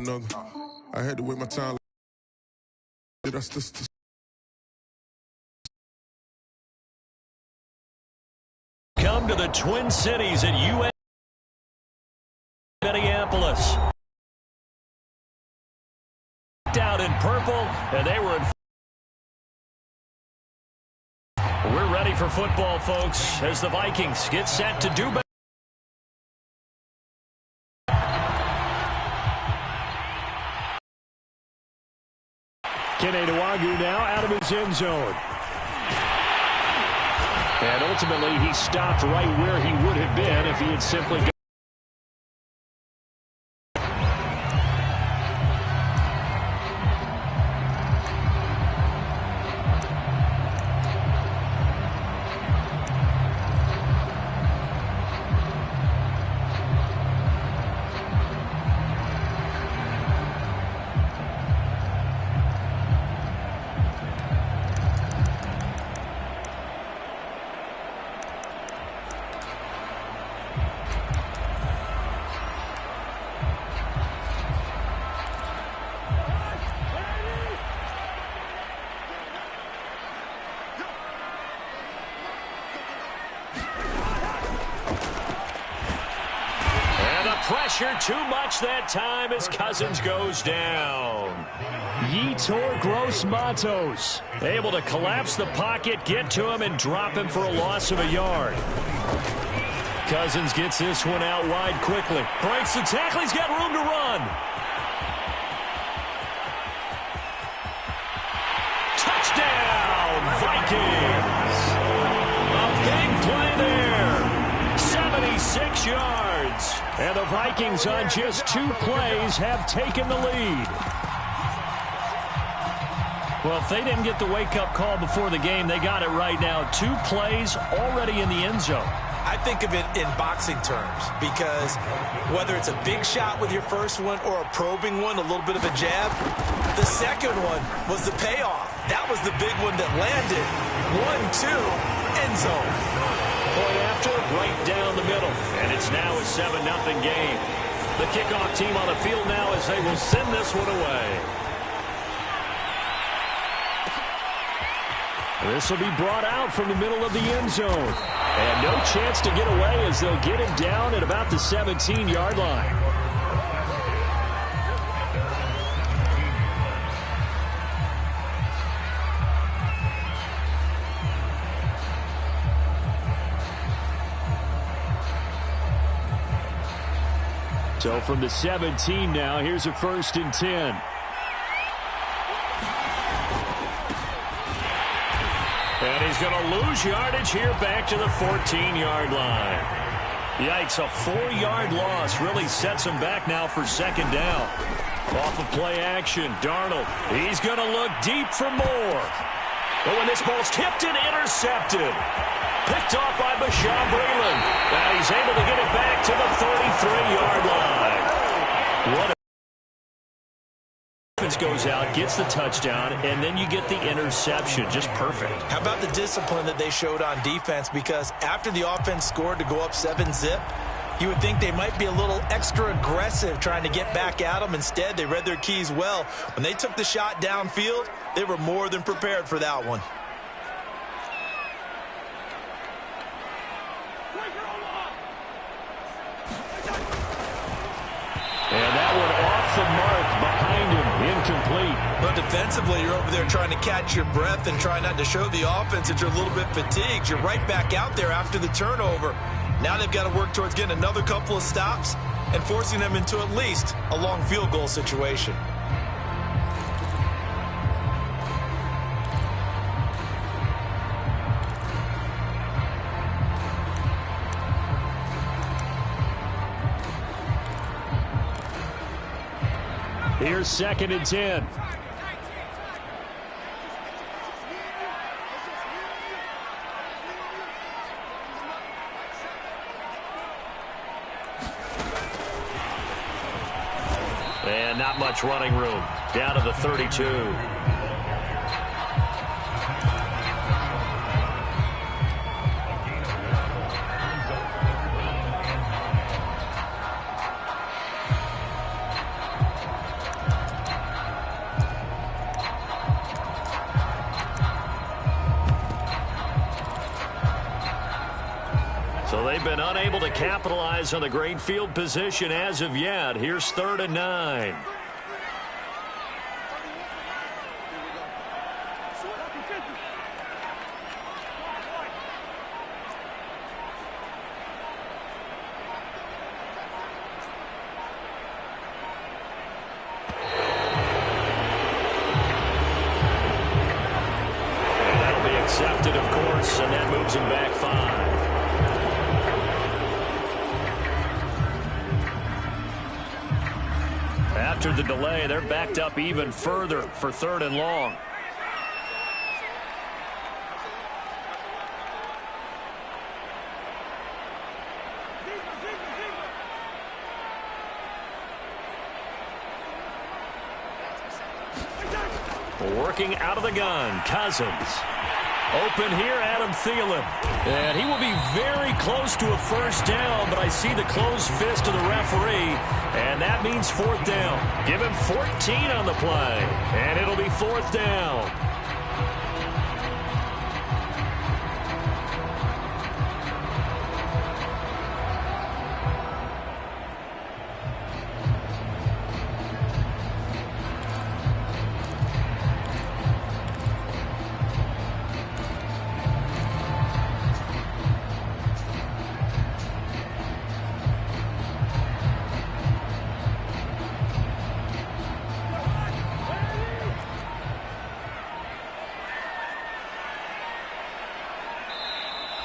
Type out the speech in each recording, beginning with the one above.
another. I had to wait my time. Did I still come to the Twin Cities at UN Minneapolis. Down in purple, and they were in. We're ready for football, folks, as the Vikings get set to do better. Keneduagu now out of his end zone. And ultimately, he stopped right where he would have been if he had simply gone. Pressure too much that time as Cousins goes down. Yetur Gross-Matos able to collapse the pocket, get to him, and drop him for a loss of a yard. Cousins gets this one out wide quickly. Breaks the tackle. He's got room to run. Touchdown, Vikings. A big play there. 76 yards. And the Vikings on just 2 plays have taken the lead. Well, if they didn't get the wake-up call before the game, they got it right now. 2 plays already in the end zone. I think of it in boxing terms because whether it's a big shot with your first one or a probing one, a little bit of a jab, the second one was the payoff. That was the big one that landed. 1-2, end zone. Point after, right down the middle. And it's now a 7-0 game. The kickoff team on the field now as they will send this one away. This will be brought out from the middle of the end zone. And no chance to get away as they'll get him down at about the 17-yard line. So from the 17 now, here's a 1st and 10. And he's going to lose yardage here back to the 14-yard line. Yikes, a 4-yard loss really sets him back now for 2nd down. Off of play action, Darnold. He's going to look deep for more. But when this ball's tipped and intercepted. Picked off by Bashaud Breeland. Now he's able to get it back to the 33-yard line. What a defense goes out, gets the touchdown, and then you get the interception. Just perfect. How about the discipline that they showed on defense? Because after the offense scored to go up 7-zip, you would think they might be a little extra aggressive trying to get back at them. Instead, they read their keys well. When they took the shot downfield, they were more than prepared for that one. And that one off the mark behind him, incomplete. But defensively, you're over there trying to catch your breath and try not to show the offense that you're a little bit fatigued. You're right back out there after the turnover. Now they've got to work towards getting another couple of stops and forcing them into at least a long field goal situation. Here's 2nd and 10. And not much running room. Down to the 32. been unable to capitalize on the great field position as of yet. Here's 3rd and 9. Accepted, of course, and that moves him back 5. After the delay, they're backed up even further for 3rd and long. Working out of the gun, Cousins. Open here, Adam Thielen. And he will be very close to a first down, but I see the closed fist of the referee, and that means 4th down. Give him 14 on the play, and it'll be 4th down.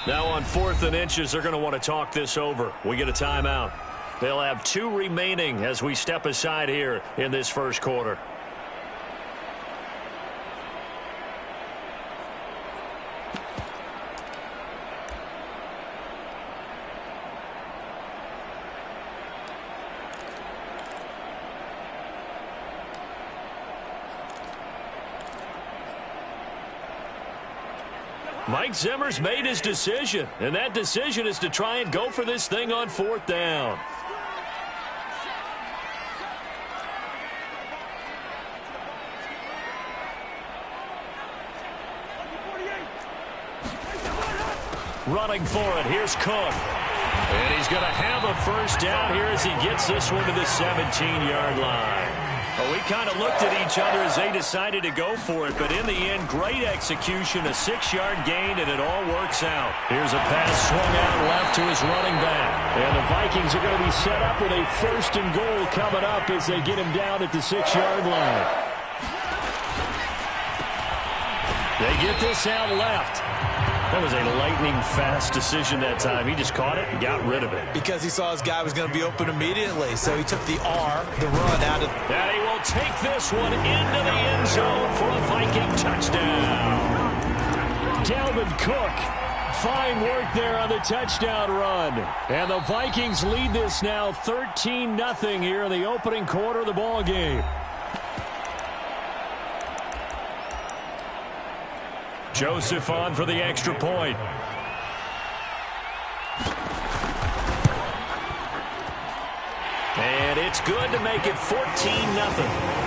Now on 4th and inches, they're going to want to talk this over. We get a timeout. They'll have 2 remaining as we step aside here in this first quarter. Mike Zimmer's made his decision, and that decision is to try and go for this thing on 4th down. Running for it, here's Cook. And he's going to have a first down here as he gets this one to the 17-yard line. Well, we kind of looked at each other as they decided to go for it, but in the end, great execution, a 6-yard gain, and it all works out. Here's a pass swung out left to his running back. And the Vikings are going to be set up with a 1st and goal coming up as they get him down at the 6-yard line. They get this out left. That was a lightning-fast decision that time. He just caught it and got rid of it. Because he saw his guy was going to be open immediately, so he took the R, the run out of... And he will take this one into the end zone for a Viking touchdown. Dalvin Cook, fine work there on the touchdown run. And the Vikings lead this now 13-0 here in the opening quarter of the ball game. Joseph on for the extra point. And it's good to make it 14-0.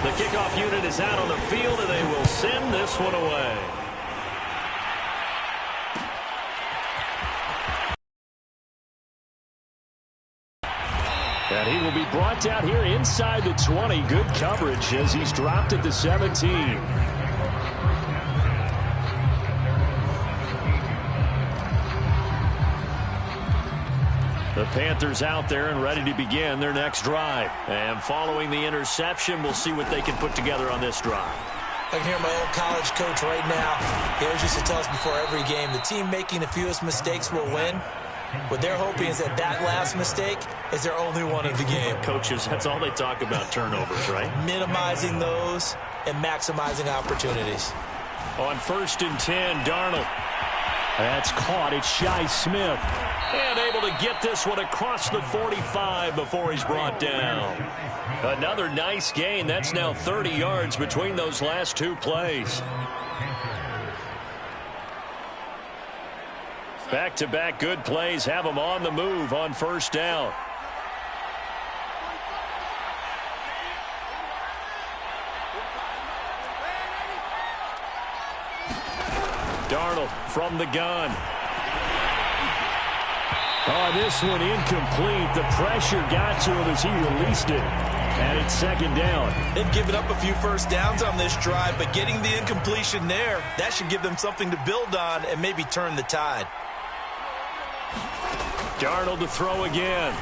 The kickoff unit is out on the field, and they will send this one away. And he will be brought down here inside the 20. Good coverage as he's dropped at the 17. The Panthers out there and ready to begin their next drive. And following the interception, we'll see what they can put together on this drive. I can hear my old college coach right now. He always used to tell us before every game, the team making the fewest mistakes will win. What they're hoping is that that last mistake is their only one of the game. Coaches, that's all they talk about, turnovers, right? Minimizing those and maximizing opportunities. On 1st and 10, Darnold. That's caught. It's Shi Smith. And able to get this one across the 45 before he's brought down. Another nice gain. That's now 30 yards between those last 2 plays. Back-to-back good plays have them on the move on first down. Darnold from the gun. Oh, this one incomplete. The pressure got to him as he released it. And it's second down. They've given up a few first downs on this drive, but getting the incompletion there, that should give them something to build on and maybe turn the tide. Darnold to throw again.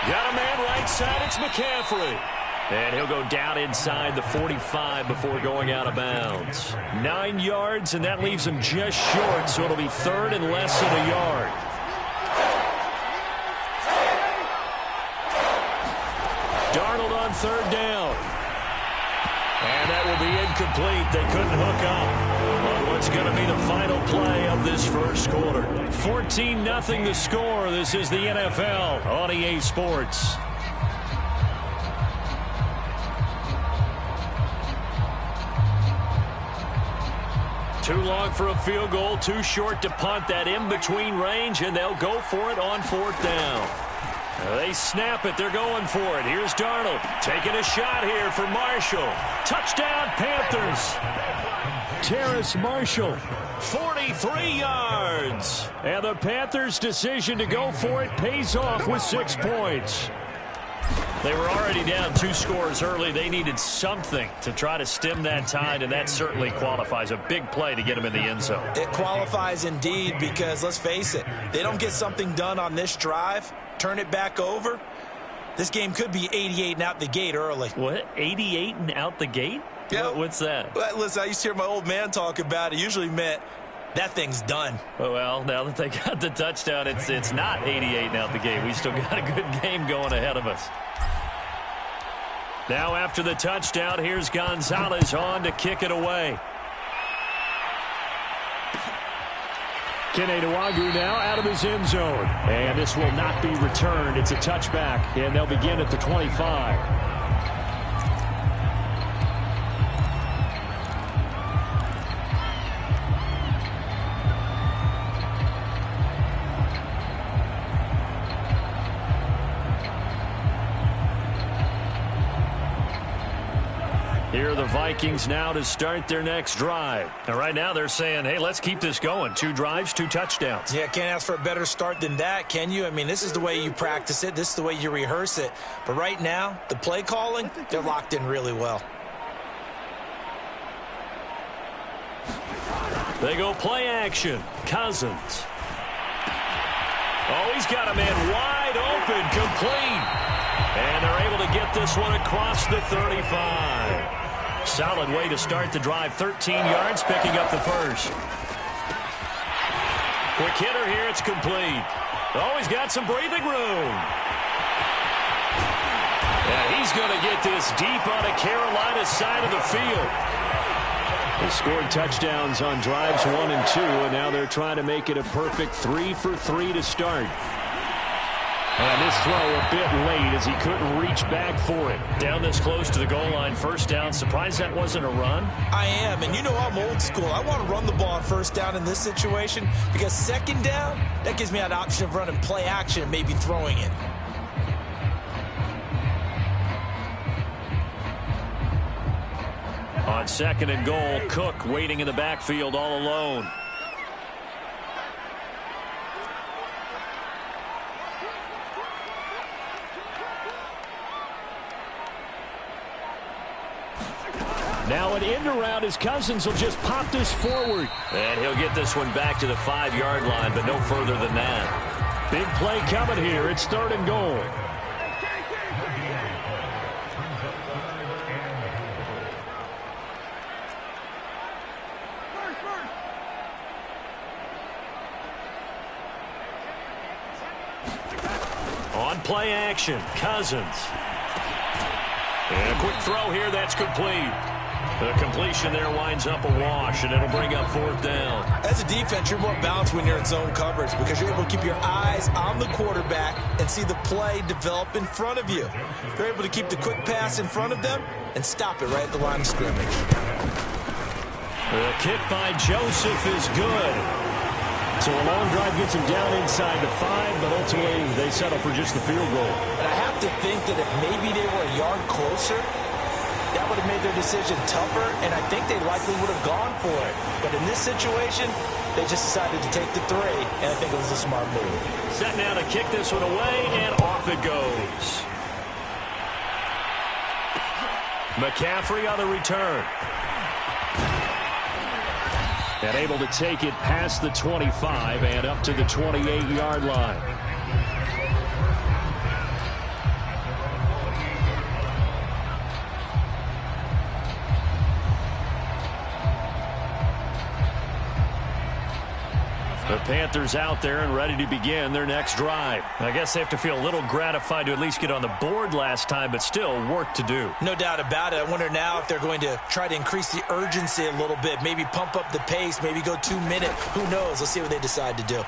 Got a man right side. It's McCaffrey. And he'll go down inside the 45 before going out of bounds. 9 yards, and that leaves him just short, so it'll be third and less than a yard. Darnold on third down. And that will be incomplete. They couldn't hook up on what's going to be the final play of this first quarter. 14-0 the score. This is the NFL on EA Sports. Too long for a field goal, too short to punt. That in-between range, and they'll go for it on fourth down. They snap it. They're going for it. Here's Darnold taking a shot here for Marshall. Touchdown, Panthers. Terrace Marshall, 43 yards. And the Panthers' decision to go for it pays off with 6 points. They were already down 2 scores early. They needed something to try to stem that tide, and that certainly qualifies. A big play to get them in the end zone. It qualifies indeed because, let's face it, they don't get something done on this drive, turn it back over, this game could be 88 and out the gate early. What? 88 and out the gate? Yeah. What's that? Well, listen, I used to hear my old man talk about it. It usually meant that thing's done. Well, now that they got the touchdown, it's not 88 and out the gate. We still got a good game going ahead of us. Now after the touchdown, here's Gonzalez on to kick it away. Keneduagu now out of his end zone. And this will not be returned. It's a touchback, and they'll begin at the 25. Here are the Vikings now to start their next drive. And right now they're saying, hey, let's keep this going. 2 drives, 2 touchdowns. Yeah, can't ask for a better start than that, can you? I mean, this is the way you practice it. This is the way you rehearse it. But right now, the play calling, they're locked in really well. They go play action. Cousins. Oh, he's got a man wide open, complete. And they're able to get this one across the 35. Solid way to start the drive. 13 yards, picking up the first. Quick hitter here. It's complete. Oh, he's got some breathing room. Yeah, he's going to get this deep on a Carolina side of the field. They scored touchdowns on drives 1 and 2, and now they're trying to make it a perfect 3 for 3 to start. And this throw a bit late as he couldn't reach back for it. Down this close to the goal line, first down. Surprised that wasn't a run? I am, and you know I'm old school. I want to run the ball on first down in this situation because second down, that gives me an option of running play action and maybe throwing it. On second and goal, Cook waiting in the backfield all alone. Now an end around as Cousins will just pop this forward. And he'll get this one back to the 5-yard line, but no further than that. Big play coming here. It's third and goal. On play action, Cousins. And a quick throw here, that's complete. The completion there winds up a wash, and it'll bring up fourth down. As a defense, you're more balanced when you're in zone coverage because you're able to keep your eyes on the quarterback and see the play develop in front of you. You're able to keep the quick pass in front of them and stop it right at the line of scrimmage. The kick by Joseph is good. So a long drive gets them down inside the 5, but ultimately they settle for just the field goal. And I have to think that if maybe they were a yard closer, that would have made their decision tougher, and I think they likely would have gone for it. But in this situation, they just decided to take the 3, and I think it was a smart move. Set now to kick this one away, and off it goes. McCaffrey on the return. And able to take it past the 25 and up to the 28-yard line. The Panthers out there and ready to begin their next drive. I guess they have to feel a little gratified to at least get on the board last time, but still work to do. No doubt about it. I wonder now if they're going to try to increase the urgency a little bit, maybe pump up the pace, maybe go 2 minute. Who knows? Let's see what they decide to do.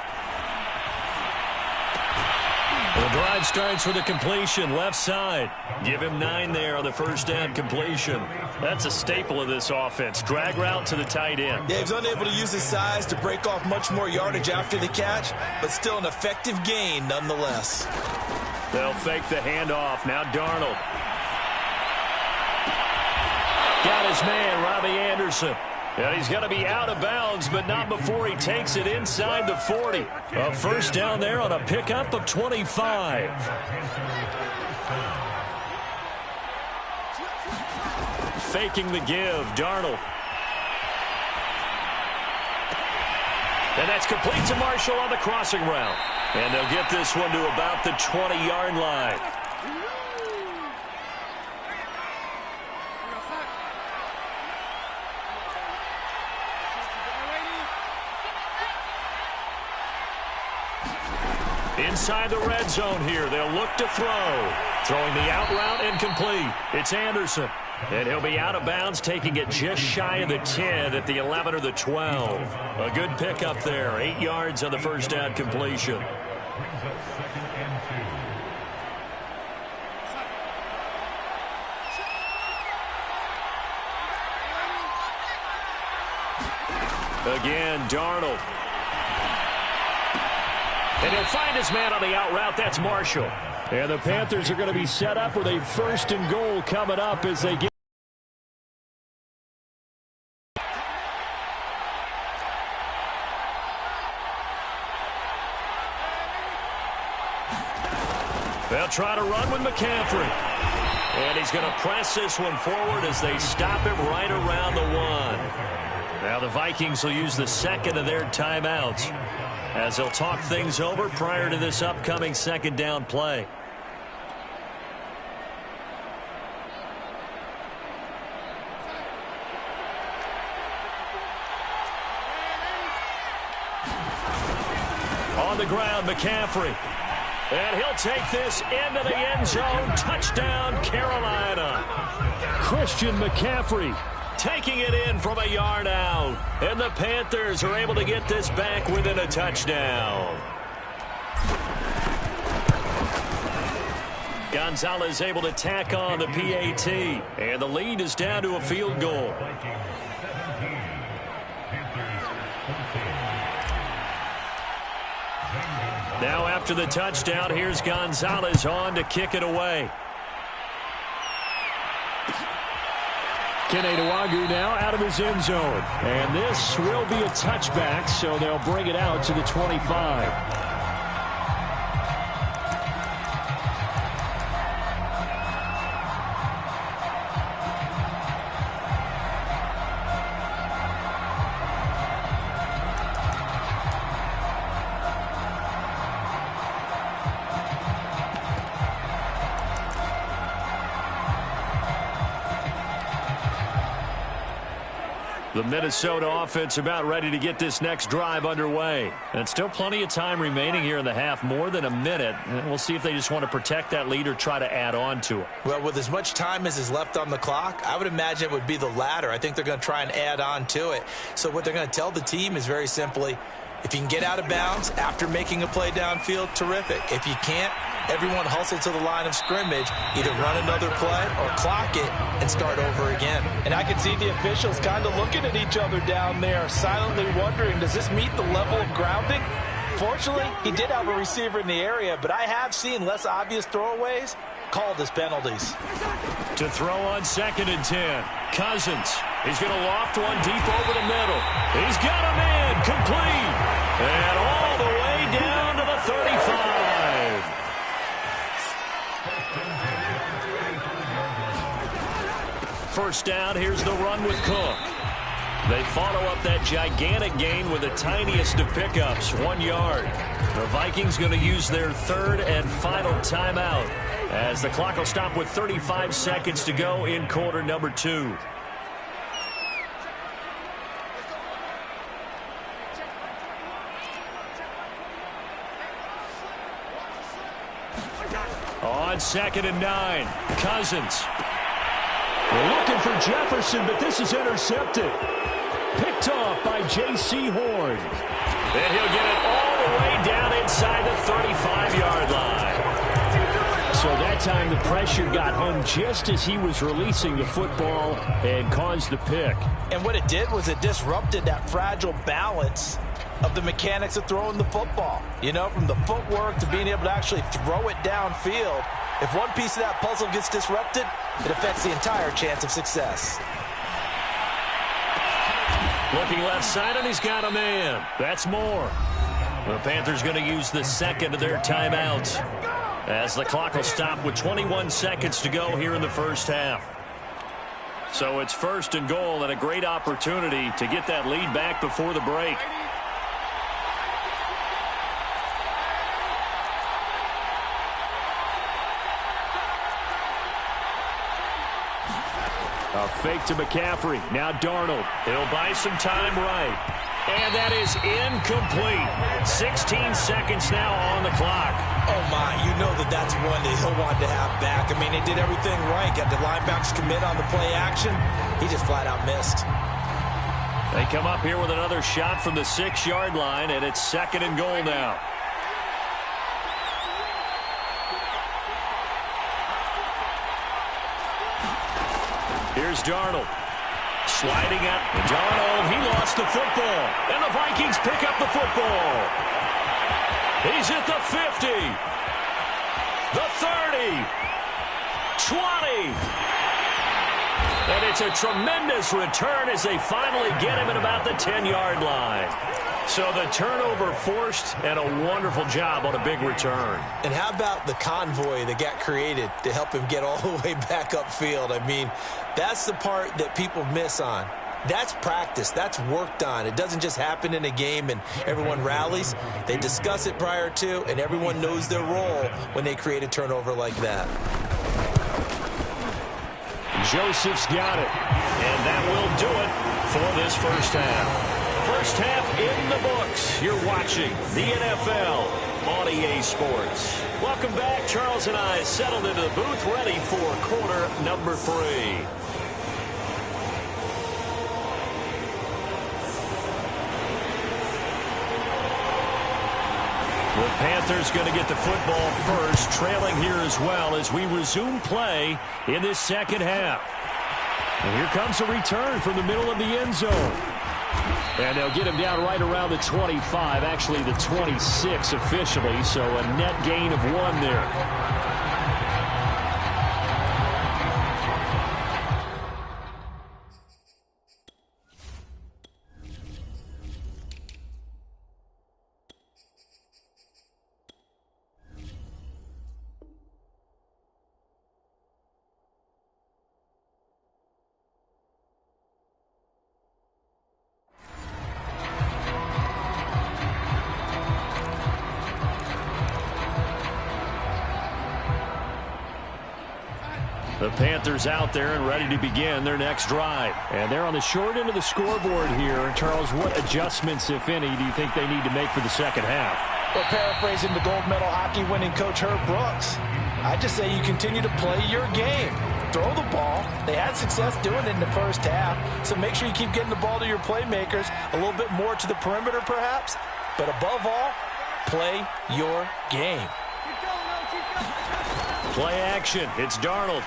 The drive starts with a completion, left side. Give him 9 there on the first down completion. That's a staple of this offense. Drag route to the tight end. Yeah, he's unable to use his size to break off much more yardage after the catch, but still an effective gain nonetheless. They'll fake the handoff. Now Darnold. Got his man, Robbie Anderson. And he's going to be out of bounds, but not before he takes it inside the 40. A first down there on a pickup of 25. Faking the give, Darnold. And that's complete to Marshall on the crossing route. And they'll get this one to about the 20-yard line. Inside the red zone here. They'll look to throw. Throwing the out route incomplete. It's Anderson. And he'll be out of bounds, taking it just shy of the 10 at the 11 or the 12. A good pickup there. 8 yards on the first down completion. Again, Darnold. And he'll find his man on the out route. That's Marshall. And the Panthers are going to be set up with a 1st and goal coming up as they get. They'll try to run with McCaffrey. And he's going to press this one forward as they stop him right around the 1. Now the Vikings will use the second of their timeouts as they'll talk things over prior to this upcoming second down play. On the ground, McCaffrey. And he'll take this into the end zone. Touchdown, Carolina. Christian McCaffrey taking it in from a yard out. And the Panthers are able to get this back within a touchdown. Gonzalez able to tack on the PAT. And the lead is down to a field goal. Now after the touchdown, here's Gonzalez on to kick it away. Keneduagu now out of his end zone. And this will be a touchback, so they'll bring it out to the 25. The Minnesota offense about ready to get this next drive underway. And still plenty of time remaining here in the half, more than a minute. And we'll see if they just want to protect that lead or try to add on to it. Well, with as much time as is left on the clock, I would imagine it would be the latter. I think they're going to try and add on to it. So what they're going to tell the team is very simply, if you can get out of bounds after making a play downfield, terrific. If you can't, everyone hustle to the line of scrimmage, either run another play or clock it and start over again. And I can see the officials kind of looking at each other down there, silently wondering, does this meet the level of grounding? Fortunately, he did have a receiver in the area, but I have seen less obvious throwaways called as penalties. To throw on 2nd and 10. Cousins. He's going to loft one deep over the middle. He's got him in. Complete. And all the way down to the 35. First down. Here's the run with Cook. They follow up that gigantic gain with the tiniest of pickups, 1 yard. The Vikings going to use their 3rd and final timeout as the clock will stop with 35 seconds to go in quarter number 2. On 2nd and 9, Cousins. They're looking for Jefferson, but this is intercepted. Picked off by J.C. Horn. And he'll get it all the way down inside the 35-yard line. So that time the pressure got home just as he was releasing the football and caused the pick. And what it did was it disrupted that fragile balance of the mechanics of throwing the football. You know, from the footwork to being able to actually throw it downfield. If one piece of that puzzle gets disrupted, it affects the entire chance of success. Looking left side, and he's got a man. That's more. The Panthers going to use the 2nd of their timeouts as the clock will stop with 21 seconds to go here in the first half. So it's 1st and goal and a great opportunity to get that lead back before the break. A fake to McCaffrey. Now Darnold. He'll buy some time right. And that is incomplete. 16 seconds now on the clock. Oh, my. You know that's one that he'll want to have back. I mean, they did everything right. Got the linebackers commit on the play action. He just flat out missed. They come up here with another shot from the 6-yard line, and it's 2nd and goal now. Here's Darnold. Sliding up. Darnold, he lost the football. And the Vikings pick up the football. He's at the 50. The 30. 20. And it's a tremendous return as they finally get him at about the 10-yard line. So the turnover forced and a wonderful job on a big return. And how about the convoy that got created to help him get all the way back upfield? I mean, that's the part that people miss on. That's practice. That's worked on. It doesn't just happen in a game and everyone rallies. They discuss it prior to, and everyone knows their role when they create a turnover like that. Joseph's got it. And that will do it for this first half. First half in the books. You're watching the NFL on EA Sports. Welcome back. Charles and I settled into the booth, ready for quarter number 3. The Panthers going to get the football first, trailing here as well as we resume play in this second half. And here comes a return from the middle of the end zone. And they'll get him down right around the 25, actually the 26 officially, so a net gain of 1 there. The Panthers out there and ready to begin their next drive. And they're on the short end of the scoreboard here. Charles, what adjustments, if any, do you think they need to make for the second half? Well, paraphrasing the gold medal hockey winning coach Herb Brooks, I just say you continue to play your game. Throw the ball. They had success doing it in the first half, so make sure you keep getting the ball to your playmakers, a little bit more to the perimeter perhaps, but above all, play your game. Play action. It's Darnold.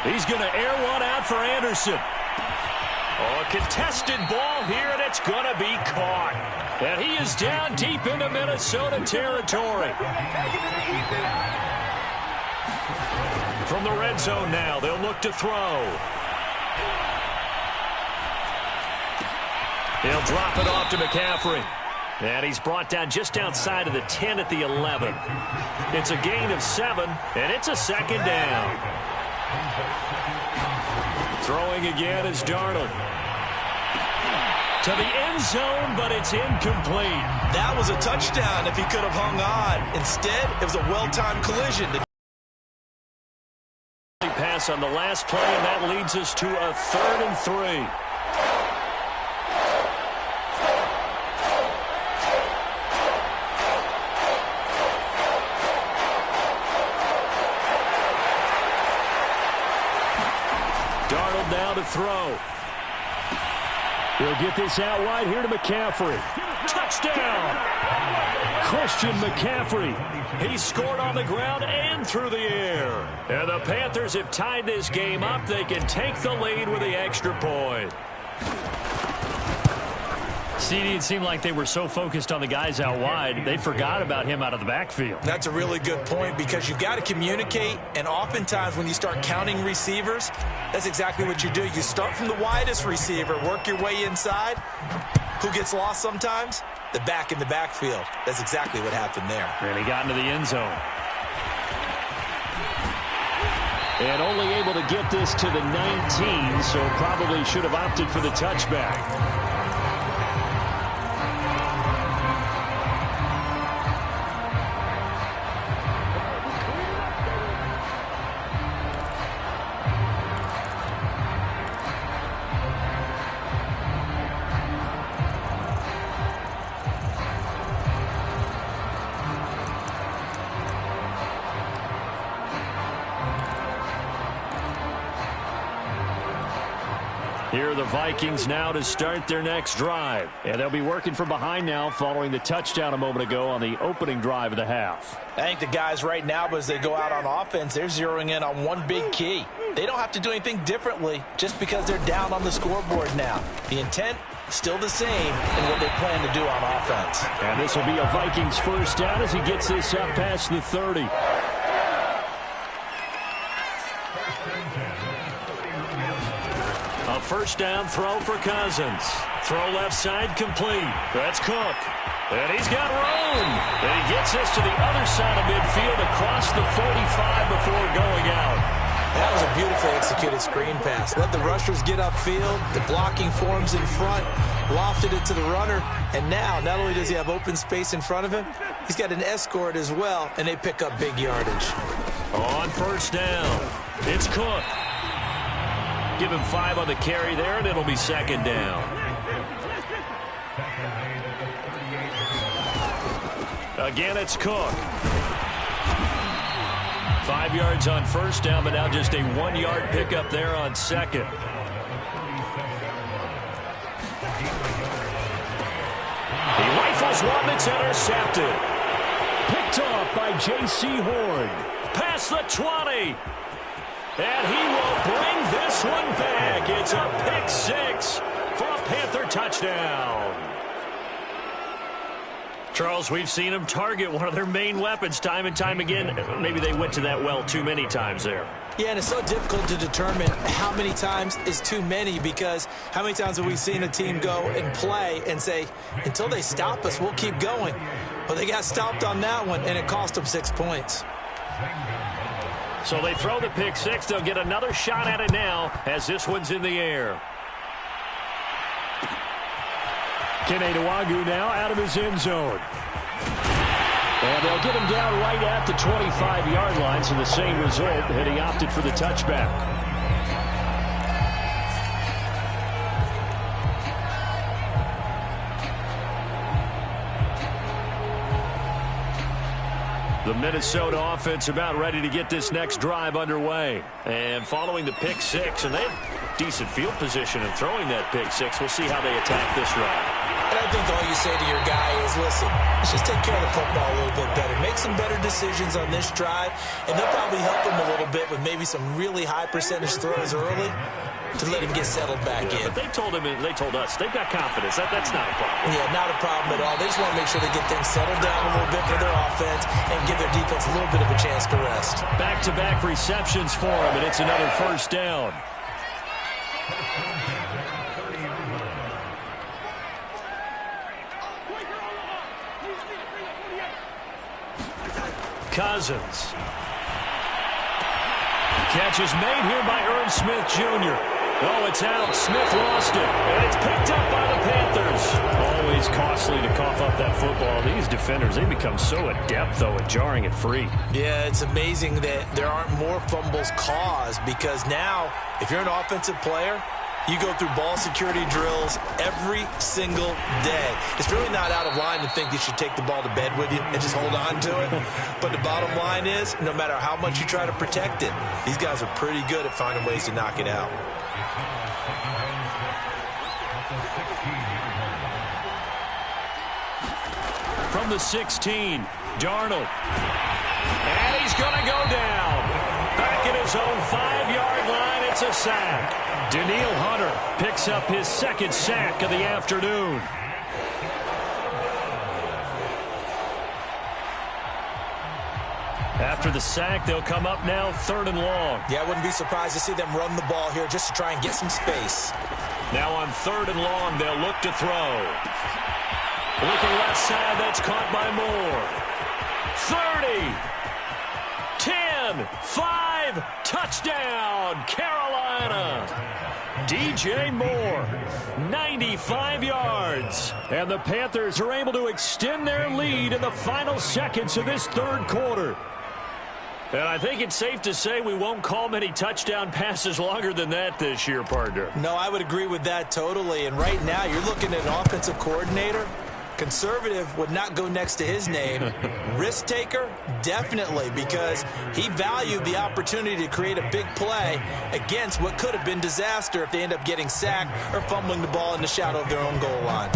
He's going to air one out for Anderson. Oh, a contested ball here, and it's going to be caught. And he is down deep into Minnesota territory. From the red zone now, they'll look to throw. He'll drop it off to McCaffrey. And he's brought down just outside of the 10 at the 11. It's a gain of 7, and it's a second down. Throwing again is Darnold. To the end zone, but it's incomplete. That was a touchdown if he could have hung on. Instead, it was a well-timed collision. Pass on the last play, and that leads us to a 3rd and 3. Darnold now to throw. He'll get this out wide here to McCaffrey. Touchdown! Christian McCaffrey. He scored on the ground and through the air. And the Panthers have tied this game up. They can take the lead with the extra point. CD, it seemed like they were so focused on the guys out wide, they forgot about him out of the backfield. That's a really good point because you've got to communicate, and oftentimes when you start counting receivers, that's exactly what you do. You start from the widest receiver, work your way inside. Who gets lost sometimes? The back in the backfield. That's exactly what happened there. And he got into the end zone. And only able to get this to the 19, so probably should have opted for the touchback. Here are the Vikings now to start their next drive. And they'll be working from behind now following the touchdown a moment ago on the opening drive of the half. I think the guys right now, as they go out on offense, they're zeroing in on one big key. They don't have to do anything differently just because they're down on the scoreboard now. The intent still the same in what they plan to do on offense. And this will be a Vikings first down as he gets this up past the 30. A first down throw for Cousins. Throw left side complete. That's Cook. And he's got room. And he gets this to the other side of midfield across the 45 before going out. That was a beautifully executed screen pass. Let the rushers get upfield. The blocking forms in front. Lofted it to the runner. And now, not only does he have open space in front of him, he's got an escort as well, and they pick up big yardage. On first down, it's Cook. Give him 5 on the carry there, and it'll be second down. Again, it's Cook. 5 yards on first down, but now just a 1-yard pickup there on second. He rifles one that's intercepted. Picked off by J.C. Horn. Past the 20. And he will bring this one back. It's a pick 6 for a Panther touchdown. Charles, we've seen them target one of their main weapons time and time again. Maybe they went to that well too many times there. Yeah, and it's so difficult to determine how many times is too many, because how many times have we seen a team go and play and say, until they stop us, we'll keep going. Well, they got stopped on that one, and it cost them 6 points. So they throw the pick 6. They'll get another shot at it now as this one's in the air. Kene Nwangwu now out of his end zone. And they'll get him down right at the 25-yard line, so the same result, and he opted for the touchback. The Minnesota offense about ready to get this next drive underway. And following the pick 6, and they have decent field position in throwing that pick 6. We'll see how they attack this drive. And I think all you say to your guy is, listen, let's just take care of the football a little bit better. Make some better decisions on this drive, and they'll probably help him a little bit with maybe some really high percentage throws early to let him get settled back in. But they told us, they've got confidence. That's not a problem. Yeah, not a problem at all. They just want to make sure they get things settled down a little bit for their offense and give their defense a little bit of a chance to rest. Back-to-back receptions for him, and it's another first down. Cousins. Catch is made here by Irv Smith Jr. Oh, it's out. Smith lost it. And it's picked up by the Panthers. Always costly to cough up that football. These defenders, they become so adept, though, at jarring it free. Yeah, it's amazing that there aren't more fumbles caused because now, if you're an offensive player, you go through ball security drills every single day. It's really not out of line to think you should take the ball to bed with you and just hold on to it. But the bottom line is, no matter how much you try to protect it, these guys are pretty good at finding ways to knock it out. From the 16, Darnold. And he's going to go down. Back at his own 5-yard line, it's a sack. Daniil Hunter picks up his second sack of the afternoon. After the sack, they'll come up now 3rd and long. Yeah, I wouldn't be surprised to see them run the ball here just to try and get some space. Now on 3rd and long, they'll look to throw. Looking left side, that's caught by Moore. 30, 10, 5, touchdown, Carolina. DJ Moore, 95 yards. And the Panthers are able to extend their lead in the final seconds of this 3rd quarter. And I think it's safe to say we won't call many touchdown passes longer than that this year, partner. No, I would agree with that totally. And right now, you're looking at an offensive coordinator. Conservative would not go next to his name. Risk taker, definitely, because he valued the opportunity to create a big play against what could have been disaster if they end up getting sacked or fumbling the ball in the shadow of their own goal line.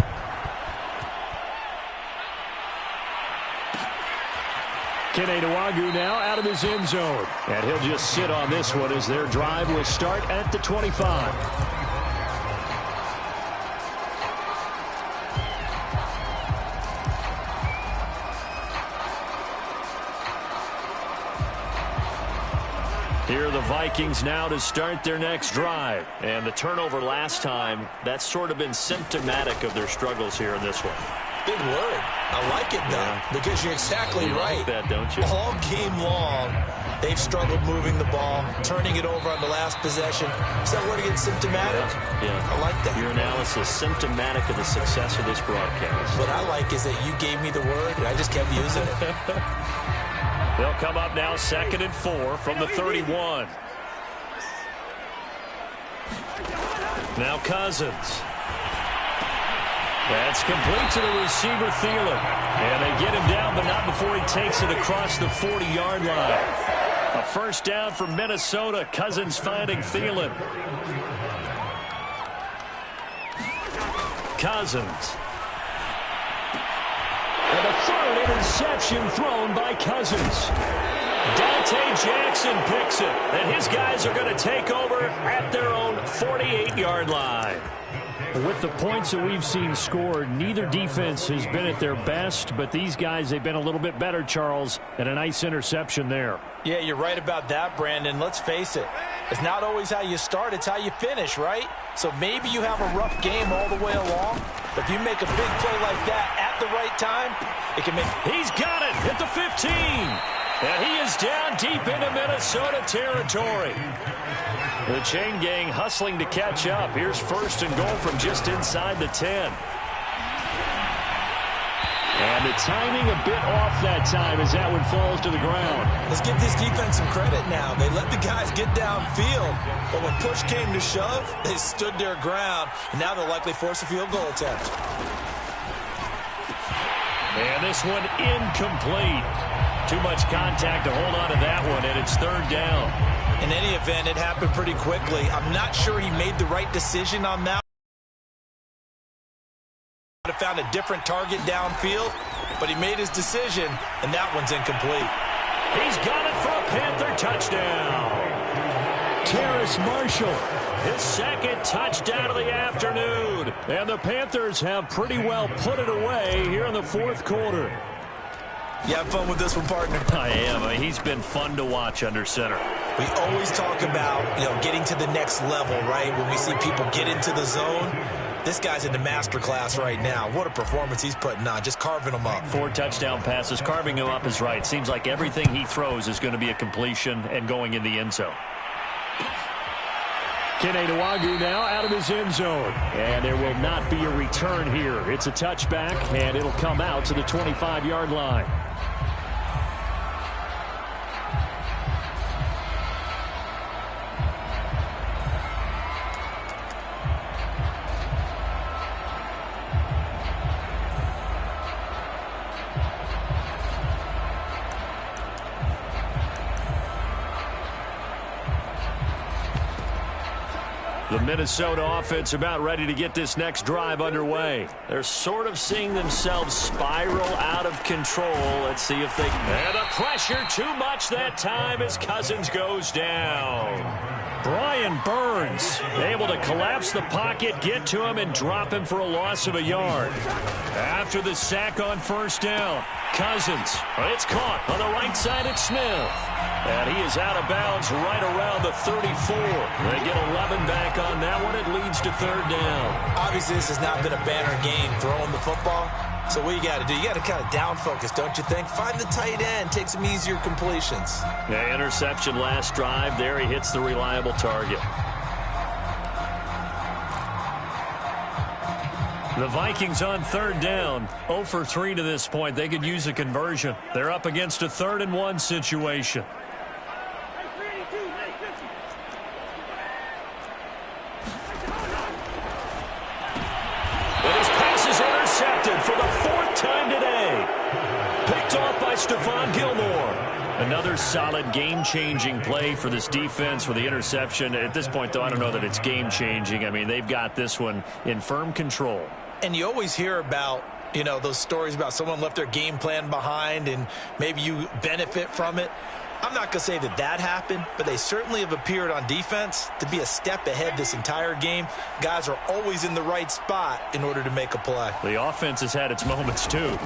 Kene Nwangwu now out of his end zone. And he'll just sit on this one as their drive will start at the 25. Here are the Vikings now to start their next drive. And the turnover last time, that's sort of been symptomatic of their struggles here in this one. Big word. I like it, though, because you're exactly right. Like that, don't you? All game long, they've struggled moving the ball, turning it over on the last possession. Is that word again, symptomatic? Yeah. I like that. Your analysis, symptomatic of the success of this broadcast. What I like is that you gave me the word, and I just kept using it. They'll come up now 2nd and 4 from the 31. Now Cousins. That's complete to the receiver, Thielen. And they get him down, but not before he takes it across the 40-yard line. A first down for Minnesota. Cousins finding Thielen. Cousins. And a 3rd interception thrown by Cousins. Dante Jackson picks it. And his guys are going to take over at their own 48-yard line. With the points that we've seen scored, neither defense has been at their best, but these guys, they've been a little bit better, Charles, and a nice interception there. Yeah, you're right about that, Brandon. Let's face it. It's not always how you start, it's how you finish, right? So maybe you have a rough game all the way along, but if you make a big play like that at the right time, it can make... He's got it at the 15. And he is down deep into Minnesota territory. The chain gang hustling to catch up. Here's 1st and goal from just inside the 10. And the timing a bit off that time as that one falls to the ground. Let's give this defense some credit now. They let the guys get downfield, but when push came to shove, they stood their ground, and now they'll likely force a field goal attempt. And this one incomplete. Too much contact to hold on to that one, and it's 3rd down. In any event, it happened pretty quickly. I'm not sure he made the right decision on that. have found a different target downfield, but he made his decision, and that one's incomplete. He's got it for a Panther touchdown. Terrace Marshall, his second touchdown of the afternoon. And the Panthers have pretty well put it away here in the fourth quarter. You have fun with this one, partner? I am. He's been fun to watch under center. We always talk about, getting to the next level, right? When we see people get into the zone, this guy's in the master class right now. What a performance he's putting on, just carving them up. 4 touchdown passes. Carving him up is right. Seems like everything he throws is going to be a completion and going in the end zone. Keneduagu now out of his end zone. And there will not be a return here. It's a touchback, and it'll come out to the 25-yard line. The Minnesota offense about ready to get this next drive underway. They're sort of seeing themselves spiral out of control. Let's see if they can. And the pressure too much that time as Cousins goes down. Brian Burns able to collapse the pocket, get to him, and drop him for a loss of a yard. After the sack on first down, Cousins. It's caught on the right side at Smith. And he is out of bounds right around the 34. They get 11 back on that one. It leads to third down. Obviously, this has not been a banner game throwing the football. So what you got to do, you got to kind of down focus, don't you think? Find the tight end, take some easier completions. Yeah, interception last drive. There he hits the reliable target. The Vikings on third down, 0 for 3 to this point. They could use a conversion. They're up against a 3rd and 1 situation. And his pass is intercepted for the 4th time today. Picked off by Stephon Gilmore. Another solid game-changing play for this defense for the interception. At this point, though, I don't know that it's game-changing. I mean, they've got this one in firm control. And you always hear about, those stories about someone left their game plan behind and maybe you benefit from it. I'm not going to say that that happened, but they certainly have appeared on defense to be a step ahead this entire game. Guys are always in the right spot in order to make a play. The offense has had its moments, too.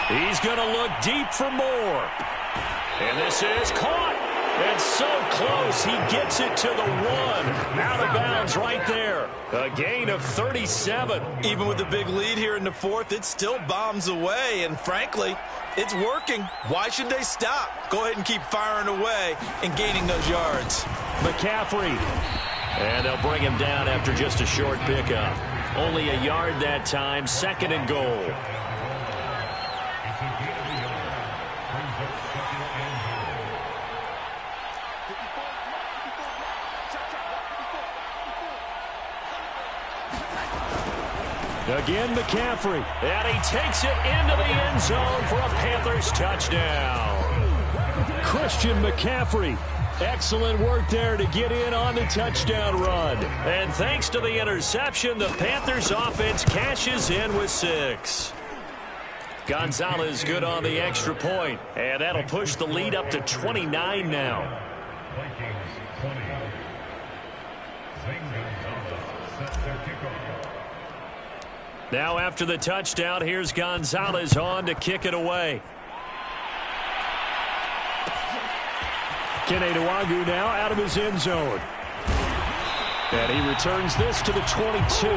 He's going to look deep for more. And this is caught. And so close, he gets it to the 1. Out of bounds right there. A gain of 37. Even with the big lead here in the 4th, it still bombs away. And frankly, it's working. Why should they stop? Go ahead and keep firing away and gaining those yards. McCaffrey. And they'll bring him down after just a short pickup. Only a yard that time, 2nd and goal. Again, McCaffrey. And he takes it into the end zone for a Panthers touchdown. Christian McCaffrey. Excellent work there to get in on the touchdown run. And thanks to the interception, the Panthers offense cashes in with 6. Gonzalez good on the extra point. And that'll push the lead up to 29 now. Now after the touchdown, here's Gonzalez on to kick it away. Keneduagu now out of his end zone. And he returns this to the 22.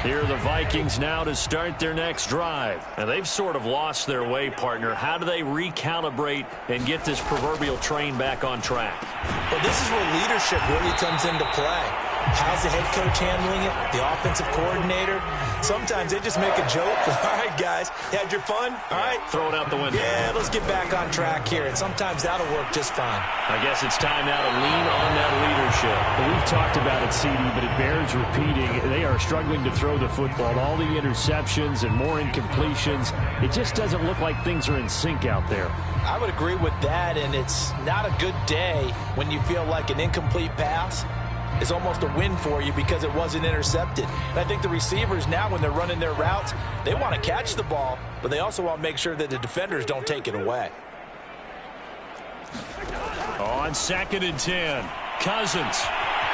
Here are the Vikings now to start their next drive. And they've sort of lost their way, partner. How do they recalibrate and get this proverbial train back on track? Well, this is where leadership really comes into play. How's the head coach handling it? The offensive coordinator? Sometimes they just make a joke. All right, guys, you had your fun? All right. Throw it out the window. Yeah, let's get back on track here, and sometimes that'll work just fine. I guess it's time now to lean on that leadership. Well, we've talked about it, CD, but it bears repeating. They are struggling to throw the football. All the interceptions and more incompletions. It just doesn't look like things are in sync out there. I would agree with that, and it's not a good day when you feel like an incomplete pass is almost a win for you because it wasn't intercepted. And I think the receivers now, when they're running their routes, they want to catch the ball, but they also want to make sure that the defenders don't take it away. On 2nd and 10, Cousins.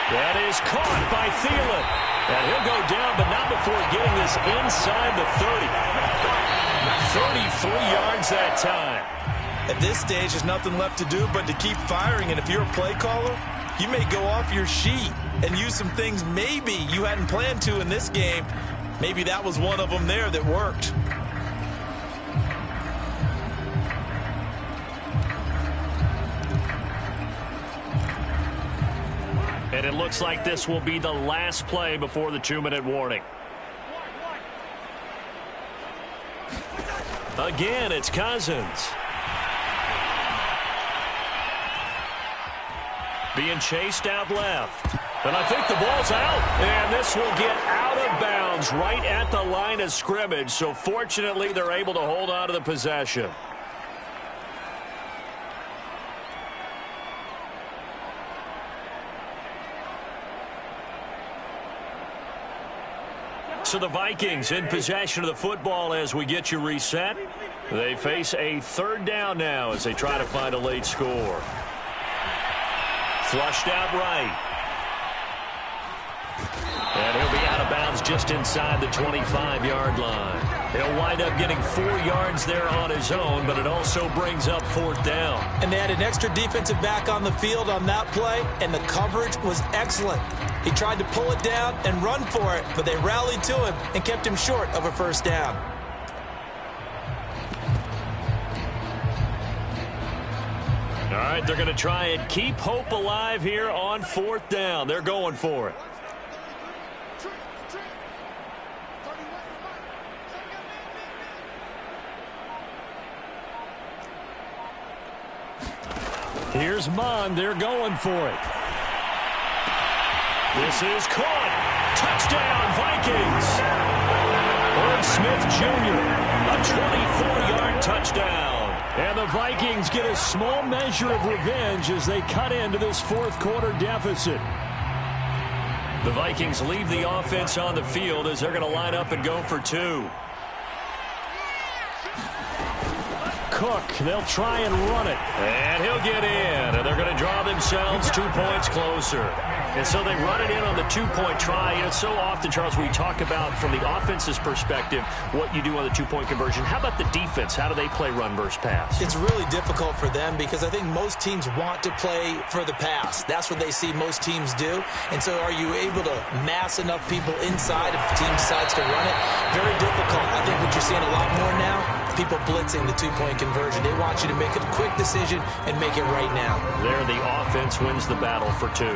That is caught by Thielen. And he'll go down, but not before getting this inside the 30. 33 yards that time. At this stage, there's nothing left to do but to keep firing. And if you're a play caller, you may go off your sheet and use some things maybe you hadn't planned to in this game. Maybe that was one of them there that worked. And it looks like this will be the last play before the 2-minute warning. Again, it's Cousins. Being chased out left. And I think the ball's out. And this will get out of bounds right at the line of scrimmage. So fortunately, they're able to hold on to the possession. So the Vikings in possession of the football as we get you reset. They face a 3rd down now as they try to find a late score. Flushed out right. And he'll be out of bounds just inside the 25-yard line. He'll wind up getting 4 yards there on his own, but it also brings up 4th down. And they had an extra defensive back on the field on that play, and the coverage was excellent. He tried to pull it down and run for it, but they rallied to him and kept him short of a 1st down. All right, they're going to try and keep hope alive here on 4th down. They're going for it. Here's Mond. They're going for it. This is caught. Touchdown, Vikings. Herb Smith Jr., a 24-yard touchdown. And the Vikings get a small measure of revenge as they cut into this 4th quarter deficit. The Vikings leave the offense on the field as they're going to line up and go for 2. Cook, they'll try and run it. And he'll get in. And they're going to draw themselves 2 points closer. And so they run it in on the 2-point try. And so often, Charles, we talk about, from the offense's perspective, what you do on the 2-point conversion. How about the defense? How do they play run versus pass? It's really difficult for them because I think most teams want to play for the pass. That's what they see most teams do. And so are you able to mass enough people inside if the team decides to run it? Very difficult. I think what you're seeing a lot more now, people blitzing the 2-point conversion. They want you to make a quick decision and make it right now. There, the offense wins the battle for 2.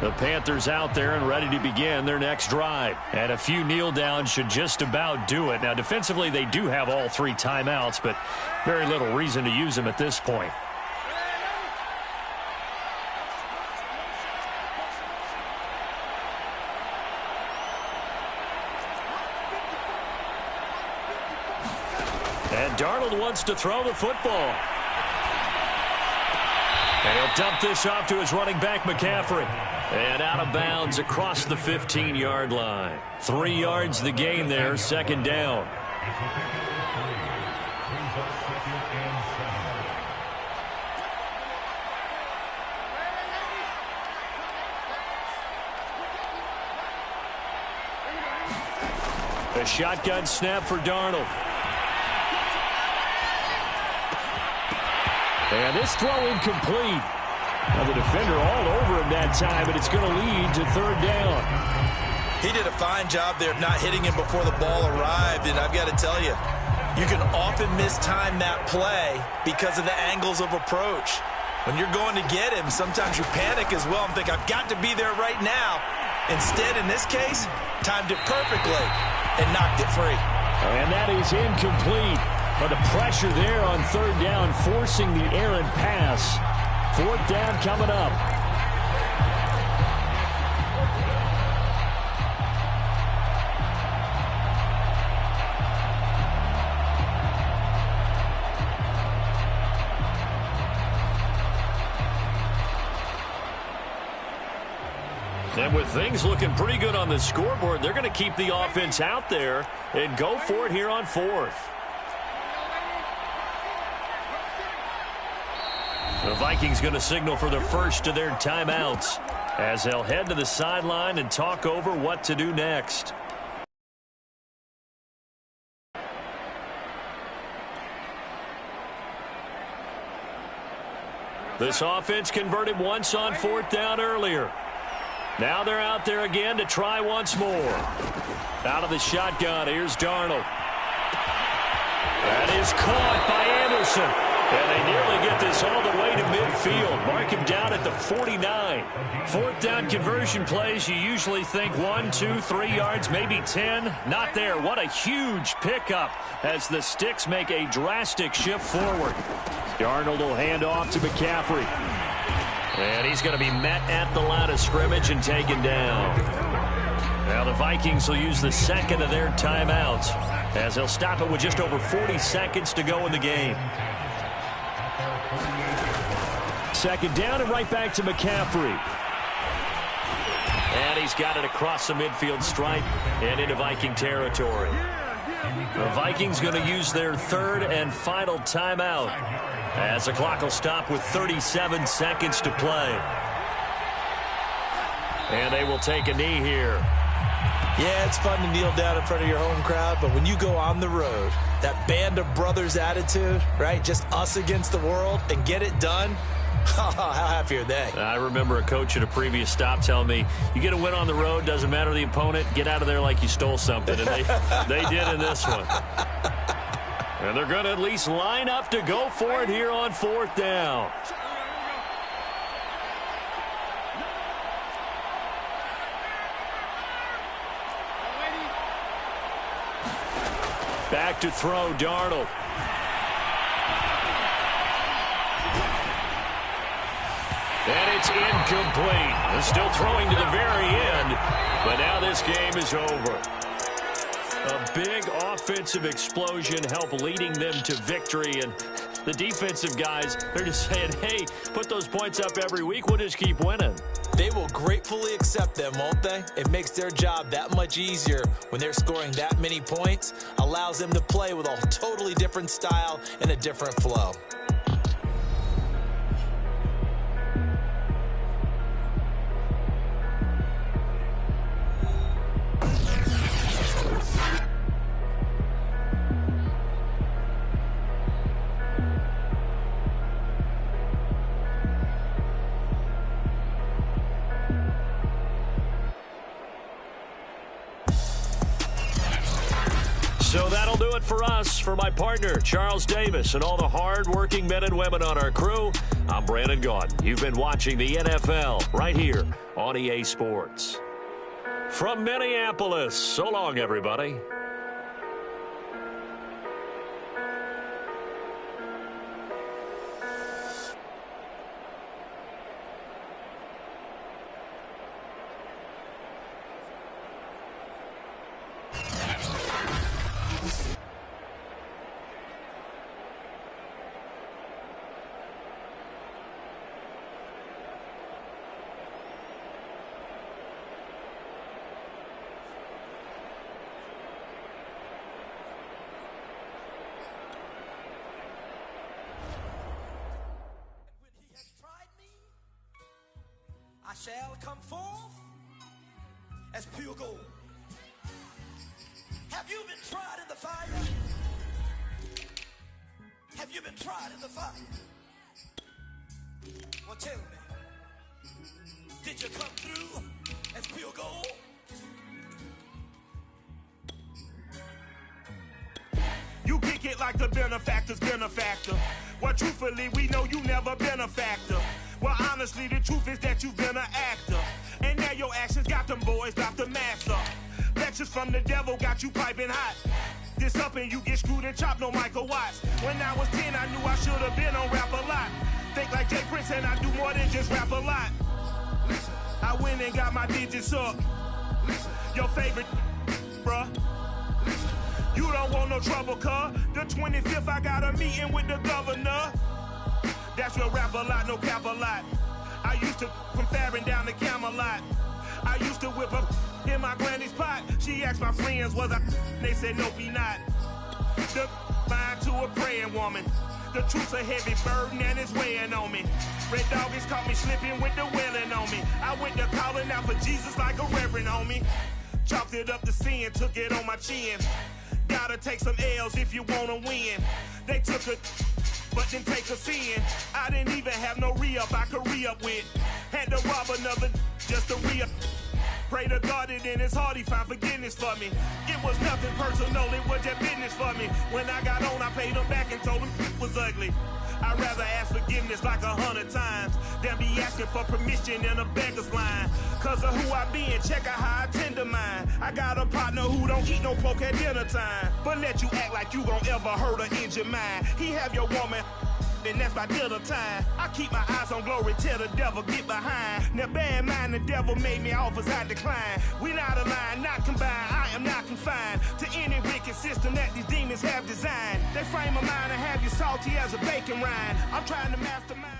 The Panthers out there and ready to begin their next drive. And a few kneel downs should just about do it. Now, defensively, they do have all 3 timeouts, but very little reason to use them at this point. And Darnold wants to throw the football. And he'll dump this off to his running back, McCaffrey. And out of bounds across the 15-yard line. 3 yards the gain there, 2nd down. A shotgun snap for Darnold. And this throw incomplete. Now the defender all over him that time, but it's going to lead to 3rd down. He did a fine job there of not hitting him before the ball arrived, and I've got to tell you, you can often mistime that play because of the angles of approach. When you're going to get him, sometimes you panic as well and think, I've got to be there right now. Instead, in this case, timed it perfectly and knocked it free. And that is incomplete. But the pressure there on third down, forcing the errant pass. Fourth down coming up. And with things looking pretty good on the scoreboard, they're going to keep the offense out there and go for it here on fourth. The Vikings going to signal for the first of their timeouts as they'll head to the sideline and talk over what to do next. This offense converted once on fourth down earlier. Now they're out there again to try once more. Out of the shotgun, here's Darnold. That is caught by Anderson. And they nearly get this all the way to midfield. Mark him down at the 49. Fourth down conversion plays, you usually think 1, 2, 3 yards, maybe 10. Not there. What a huge pickup as the Sticks make a drastic shift forward. Darnold will hand off to McCaffrey. And he's going to be met at the line of scrimmage and taken down. Now the Vikings will use the second of their timeouts as they'll stop it with just over 40 seconds to go in the game. Second down and right back to McCaffrey. And he's got it across the midfield stripe and into Viking territory. The Vikings going to use their third and final timeout as the clock will stop with 37 seconds to play. And they will take a knee here. Yeah, it's fun to kneel down in front of your home crowd, but when you go on the road, that band of brothers attitude, right? Just us against the world and get it done. How happy are they? I remember a coach at a previous stop telling me, you get a win on the road, doesn't matter the opponent, get out of there like you stole something. And they did in this one. And they're going to at least line up to go for it here on fourth down. Back to throw, Darnold. And it's incomplete. They're still throwing to the very end, but now this game is over. A big offensive explosion helped leading them to victory, and the defensive guys, they're just saying, hey, put those points up every week, we'll just keep winning. They will gratefully accept them, won't they? It makes their job that much easier when they're scoring that many points, allows them to play with a totally different style and a different flow. So that'll do it for us. For my partner, Charles Davis, and all the hard-working men and women on our crew, I'm Brandon Gaudin. You've been watching the NFL right here on EA Sports. From Minneapolis, so long, everybody. I shall come forth as pure gold. Have you been tried in the fire? Have you been tried in the fire? Well, tell me, did you come through as pure gold? You kick it like the benefactor's benefactor. Well, truthfully, we know you never been a factor. Well, honestly, the truth is that you've been an actor. And now your actions got them boys about to mass up. Lectures from the devil got you piping hot. This up and you get screwed and chopped, no Michael Watts. When I was 10, I knew I should have been on Rap a Lot. Think like Jay Prince and I do more than just rap a lot. I went and got my digits up. Your favorite, bruh. You don't want no trouble, cuz. The 25th, I got a meeting with the governor. That's real rap a lot, no cap a lot. I used to from Farron down to Camelot. I used to whip up in my granny's pot. She asked my friends, was I? They said, no, be not. The mind to a praying woman. The truth's a heavy burden and it's weighing on me. Red doggies caught me slipping with the wailing on me. I went to calling out for Jesus like a reverend on me. Chalked it up to sin, took it on my chin. Gotta take some L's if you wanna win. They took a but didn't take a sin. I didn't even have no re-up I could re-up with. Had to rob another just to re-up. Pray to God that in his heart he found forgiveness for me. It was nothing personal, it was just business for me. When I got on, I paid him back and told him it was ugly. I'd rather ask forgiveness like 100 times than be asking for permission in a beggar's line. Cause of who I be and check out how I tend to mine. I got a partner who don't eat no pork at dinner time, but let you act like you gon' ever hurt or injure mine. He have your woman, and that's by dinner time. I keep my eyes on glory till the devil get behind. Now bear in mind the devil made me offers I decline. We not aligned, not combined, I am not confined to any wicked system that these demons have designed. They frame a mind and have you salty as a bacon rind. I'm trying to mastermind.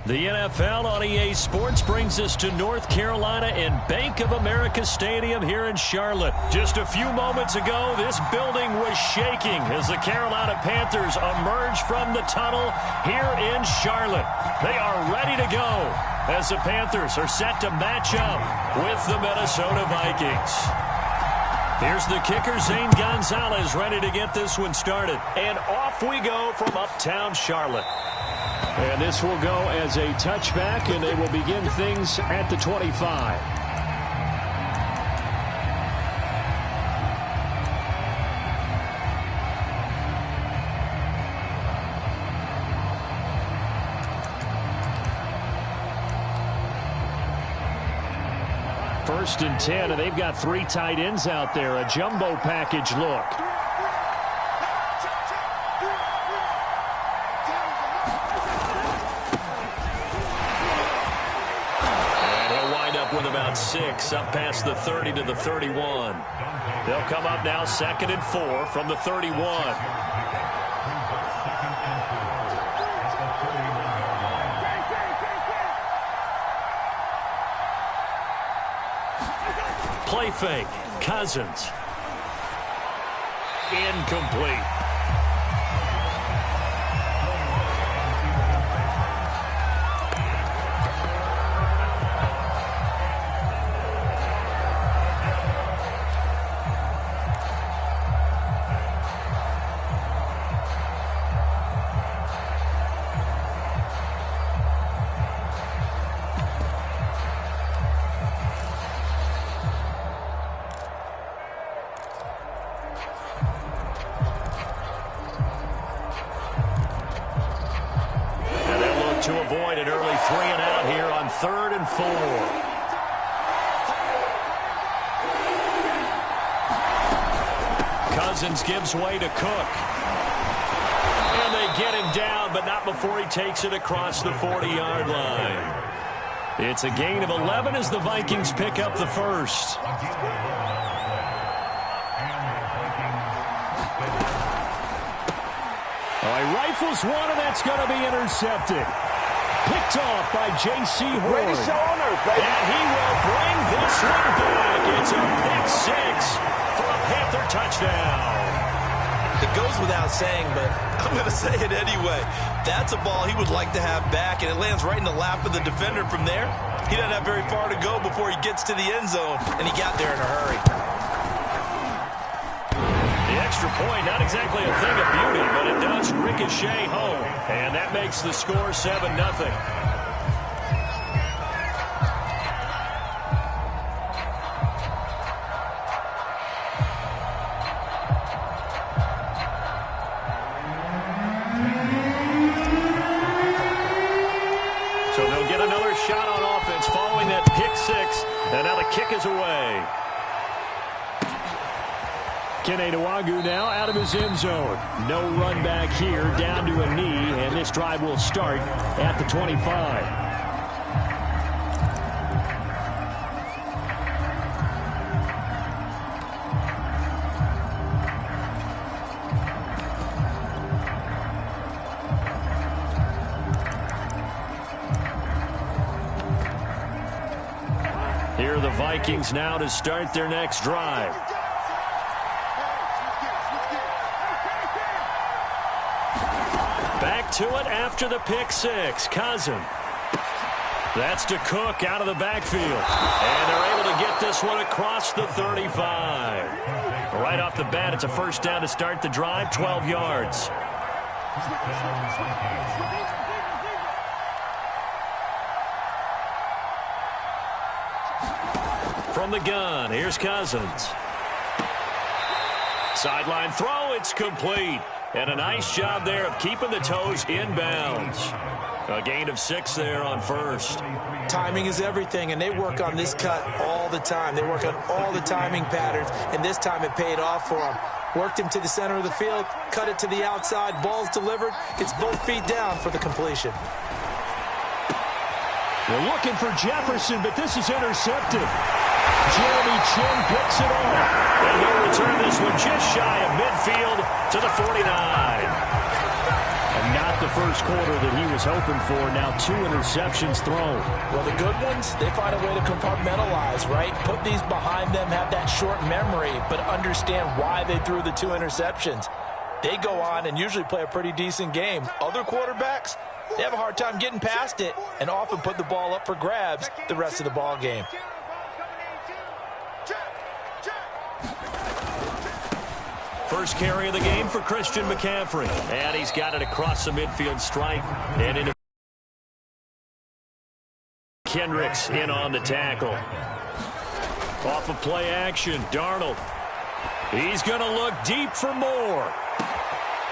The NFL on EA Sports brings us to North Carolina and Bank of America Stadium here in Charlotte. Just a few moments ago, this building was shaking as the Carolina Panthers emerge from the tunnel here in Charlotte. They are ready to go as the Panthers are set to match up with the Minnesota Vikings. Here's the kicker, Zane Gonzalez, ready to get this one started. And off we go from uptown Charlotte. And this will go as a touchback, and they will begin things at the 25. First and 10, and they've got 3 tight ends out there. A jumbo package look. With about 6 up past the 30 to the 31. They'll come up now 2nd and 4 from the 31. Play fake. Cousins. Incomplete. To avoid an early 3-and-out here on 3rd and 4. Cousins gives way to Cook. And they get him down, but not before he takes it across the 40-yard line. It's a gain of 11 as the Vikings pick up the first. Rifles one, and that's going to be intercepted. Picked off by J.C. Horn. And he will bring this one back. It's a pick 6 for a Panther touchdown. It goes without saying, but I'm going to say it anyway. That's a ball he would like to have back, and it lands right in the lap of the defender from there. He doesn't have very far to go before he gets to the end zone, and he got there in a hurry. Extra point, not exactly a thing of beauty, but it does ricochet home. And that makes the score 7-0. first shot on offense following that pick six. And now the kick is away. Kene Nwagu now out of his end zone. No run back here, down to a knee, and this drive will start at the 25. Here are the Vikings now to start their next drive. Back to it after the pick six. Cousin. That's to Cook out of the backfield. And they're able to get this one across the 35. Right off the bat, it's a first down to start the drive, 12 yards. From the gun, here's Cousins. Sideline throw, it's complete. And a nice job there of keeping the toes inbounds. A gain of 6 there on first. Timing is everything, and they work on this cut all the time. They work on all the timing patterns, and this time it paid off for them. Worked him to the center of the field, cut it to the outside, ball's delivered, gets both feet down for the completion. They're looking for Jefferson, but this is intercepted. Jeremy Chin picks it off. And he'll return this one just shy of midfield to the 49. And not the first quarter that he was hoping for. Now 2 interceptions thrown. Well, the good ones, they find a way to compartmentalize, right? Put these behind them, have that short memory, but understand why they threw the 2 interceptions. They go on and usually play a pretty decent game. Other quarterbacks, they have a hard time getting past it and often put the ball up for grabs the rest of the ball game. First carry of the game for Christian McCaffrey. And he's got it across the midfield stripe. And into Kendricks in on the tackle. Off of play action, Darnold. He's going to look deep for more.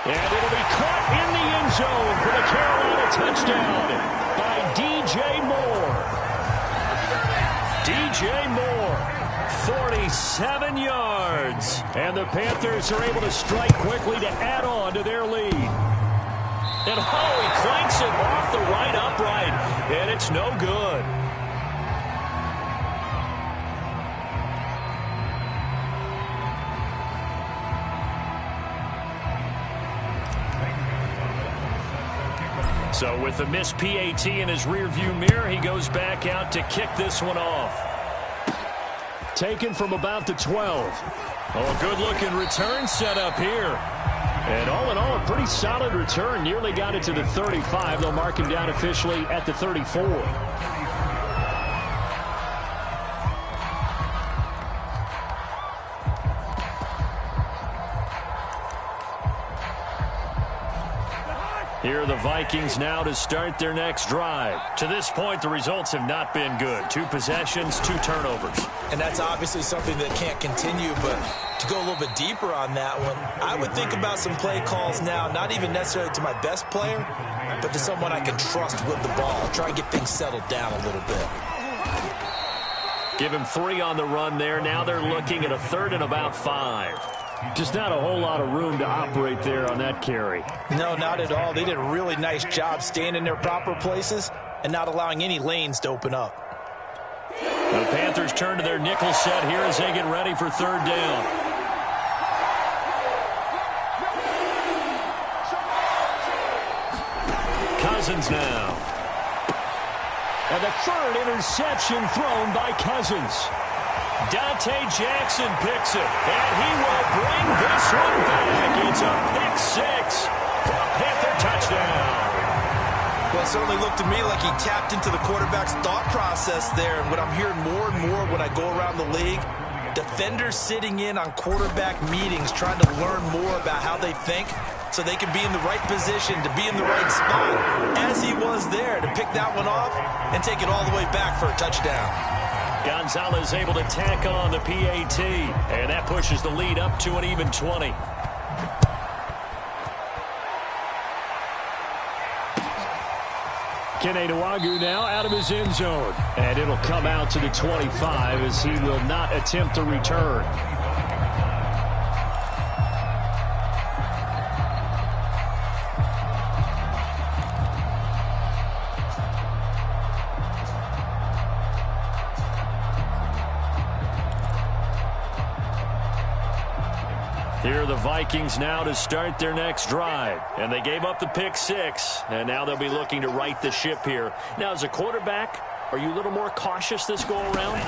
And it'll be caught in the end zone for the Carolina touchdown by DJ Moore. DJ Moore, 47 yards. And the Panthers are able to strike quickly to add on to their lead. And he clanks it off the right upright, and it's no good. So with the missed PAT in his rearview mirror, he goes back out to kick this one off. Taken from about the 12. Oh, good-looking return set up here. And all in all, a pretty solid return. Nearly got it to the 35. They'll mark him down officially at the 34. Here are the Vikings now to start their next drive. To this point, the results have not been good. 2 possessions, 2 turnovers. And that's obviously something that can't continue, but to go a little bit deeper on that one, I would think about some play calls now, not even necessarily to my best player, but to someone I can trust with the ball. Try and get things settled down a little bit. Give him 3 on the run there. Now they're looking at a 3rd and about 5. Just not a whole lot of room to operate there on that carry. No, not at all. They did a really nice job staying in their proper places and not allowing any lanes to open up. The Panthers turn to their nickel set here as they get ready for 3rd down. Cousins now. And the 3rd interception thrown by Cousins. Dante Jackson picks it, and he will bring this one back. It's a pick 6 for a Panther touchdown. Well, it certainly looked to me like he tapped into the quarterback's thought process there. And what I'm hearing more and more when I go around the league, defenders sitting in on quarterback meetings trying to learn more about how they think so they can be in the right position to be in the right spot, as he was there to pick that one off and take it all the way back for a touchdown. Gonzalez able to tack on the PAT, and that pushes the lead up to an even 20. Kene Nwangwu now out of his end zone. And it'll come out to the 25 as he will not attempt to return. Here are the Vikings now to start their next drive. And they gave up the pick 6, and now they'll be looking to right the ship here. Now, as a quarterback, are you a little more cautious this go-around?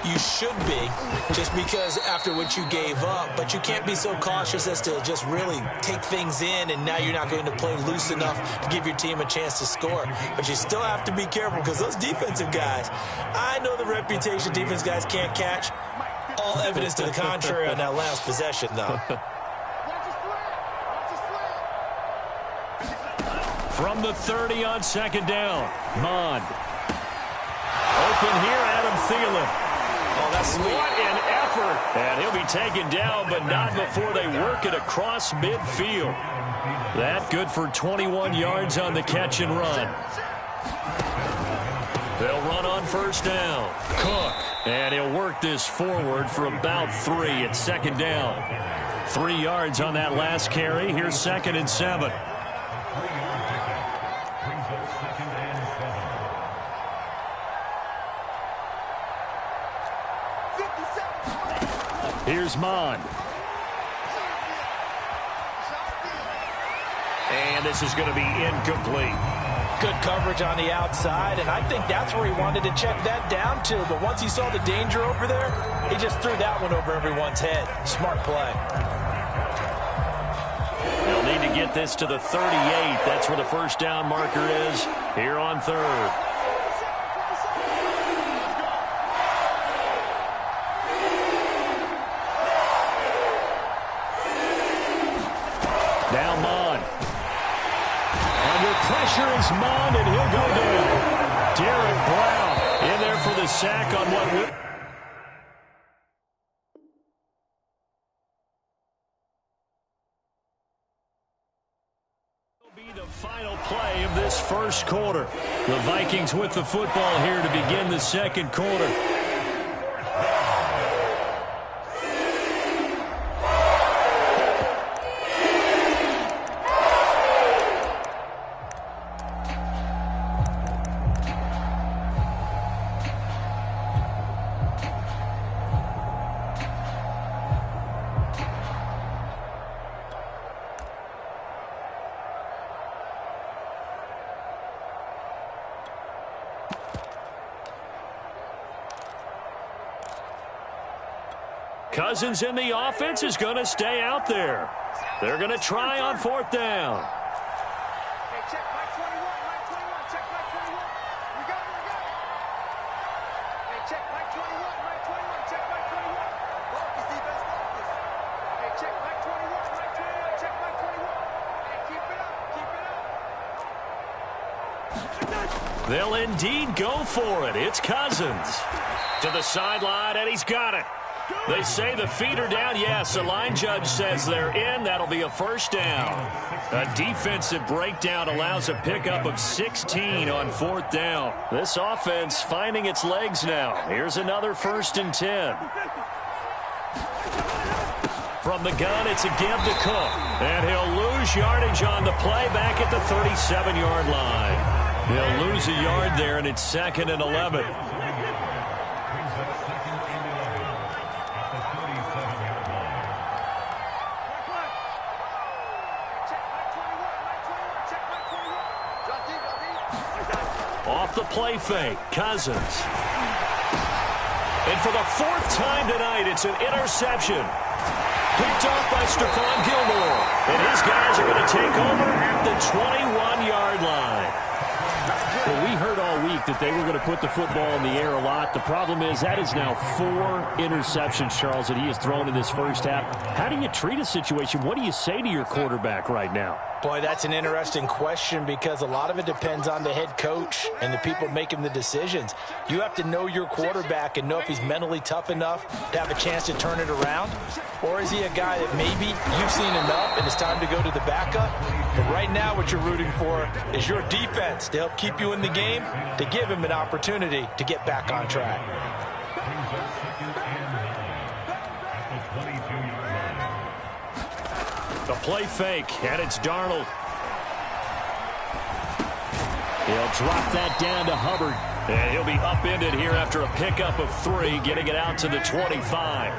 You should be, just because after what you gave up, but you can't be so cautious as to just really take things in, and now you're not going to play loose enough to give your team a chance to score. But you still have to be careful because those defensive guys, I know the reputation defense guys can't catch. All evidence to the contrary on that last possession, though. From the 30 on second down, Mond. Open here, Adam Thielen. Oh, that's sweet. What an effort. And he'll be taken down, but not before they work it across midfield. That good for 21 yards on the catch and run. They'll run on first down. Cook. And he'll work this forward for about 3 at second down. 3 yards on that last carry. Here's 2nd and 7. Here's Mond. And this is going to be incomplete. Good coverage on the outside, and I think that's where he wanted to check that down to. But once he saw the danger over there, he just threw that one over everyone's head. Smart play. They'll need to get this to the 38. That's where the first down marker is here on 3rd. Now Mond. Under pressure is Mond, and he'll go down. Derek Brown in there for the sack on what will be the final play of this first quarter. The Vikings with the football here to begin the second quarter. Cousins in the offense is going to stay out there. They're going to try on 4th down. Hey, check Mike 21, Mike 21, check Mike 21. We got it, we got it. Hey, check Mike 21, Mike 21, check Mike 21. Focus, defense, focus. Hey, check Mike 21, Mike 21, check Mike 21. Hey, keep it up, keep it up. They'll indeed go for it. It's Cousins to the sideline, and he's got it. They say the feet are down. Yes, the line judge says they're in. That'll be a first down. A defensive breakdown allows a pickup of 16 on 4th down. This offense finding its legs now. Here's another 1st and 10. From the gun, it's a give to Cook. And he'll lose yardage on the play back at the 37-yard line. He'll lose a yard there, and it's 2nd and 11. Off the play fake, Cousins. And for the 4th time tonight, it's an interception. Picked off by Stephon Gilmore. And his guys are going to take over at the 21-yard line. Well, we heard all week that they were going to put the football in the air a lot. The problem is that is now 4 interceptions, Charles, that he has thrown in this first half. How do you treat a situation? What do you say to your quarterback right now? Boy, that's an interesting question because a lot of it depends on the head coach and the people making the decisions. You have to know your quarterback and know if he's mentally tough enough to have a chance to turn it around. Or is he a guy that maybe you've seen enough and it's time to go to the backup? But right now what you're rooting for is your defense to help keep you in the game, to give him an opportunity to get back on track. The play fake, and it's Darnold. He'll drop that down to Hubbard. And he'll be upended here after a pickup of 3, getting it out to the 25.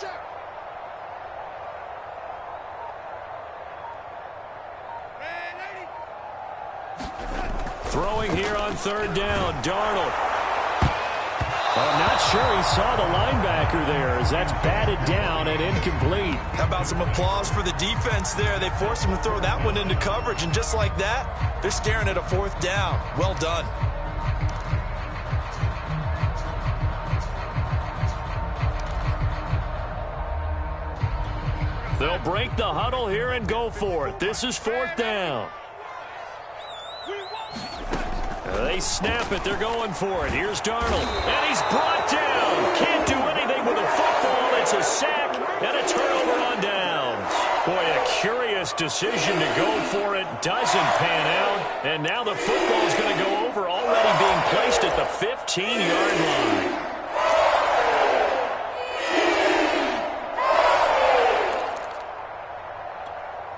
Check. Throwing here on 3rd down, Darnold. I'm not sure he saw the linebacker there as that's batted down and incomplete. How about some applause for the defense there? They forced him to throw that one into coverage, and just like that, they're staring at a 4th down. Well done. They'll break the huddle here and go for it. This is 4th down. They snap it. They're going for it. Here's Darnold. And he's brought down. Can't do anything with a football. It's a sack and a turnover on downs. Boy, a curious decision to go for it. Doesn't pan out. And now the football's going to go over, already being placed at the 15-yard line.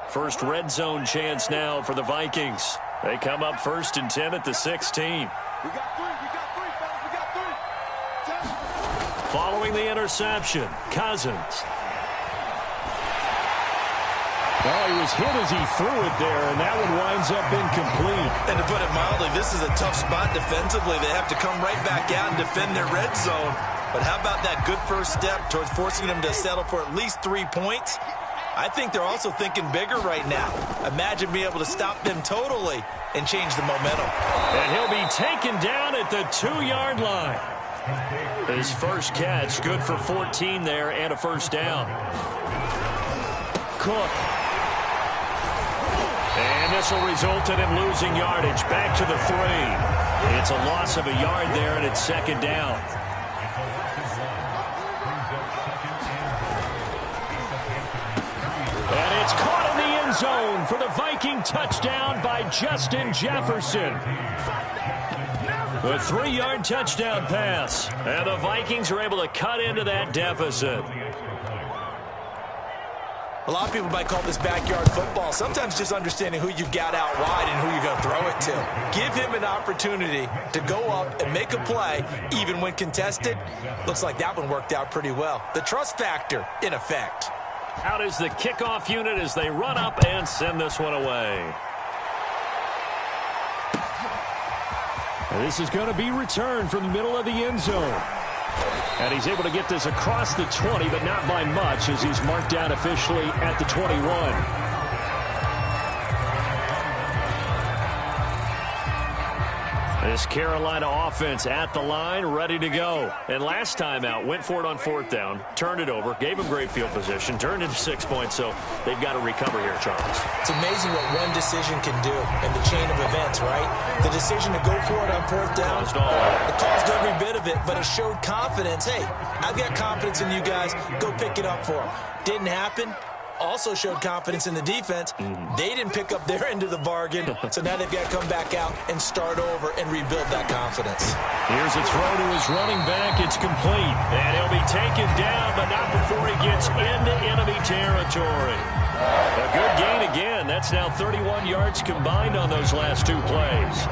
First red zone chance now for the Vikings. They come up 1st and 10 at the 16. We got 3, fellas, we got 3. Following the interception, Cousins. Well, he was hit as he threw it there, and that one winds up incomplete. And to put it mildly, this is a tough spot defensively. They have to come right back out and defend their red zone. But how about that good first step towards forcing them to settle for at least 3 points? I think they're also thinking bigger right now. Imagine being able to stop them totally and change the momentum. And he'll be taken down at the 2-yard line. His first catch, good for 14 there and a 1st down. Cook. And this will result in him losing yardage. Back to the 3. It's a loss of a yard there, and it's 2nd down. And it's caught in the end zone for the Viking touchdown by Justin Jefferson. A 3-yard touchdown pass. And the Vikings are able to cut into that deficit. A lot of people might call this backyard football. Sometimes just understanding who you got out wide and who you're going to throw it to. Give him an opportunity to go up and make a play, even when contested. Looks like that one worked out pretty well. The trust factor in effect. Out is the kickoff unit as they run up and send this one away. And this is going to be returned from the middle of the end zone. And he's able to get this across the 20, but not by much, as he's marked down officially at the 21. This Carolina offense at the line, ready to go. And last time out, went for it on 4th down, turned it over, gave him great field position, turned into 6 points, so they've got to recover here, Charles. It's amazing what one decision can do in the chain of events, right? The decision to go for it on 4th down, it caused every bit of it, but it showed confidence. Hey, I've got confidence in you guys. Go pick it up for them. Didn't happen. Also showed confidence in the defense. They didn't pick up their end of the bargain, so now they've got to come back out and start over and rebuild that confidence. Here's a throw to his running back. It's complete. And he'll be taken down, but not before he gets into enemy territory. A good gain again. That's now 31 yards combined on those last 2 plays.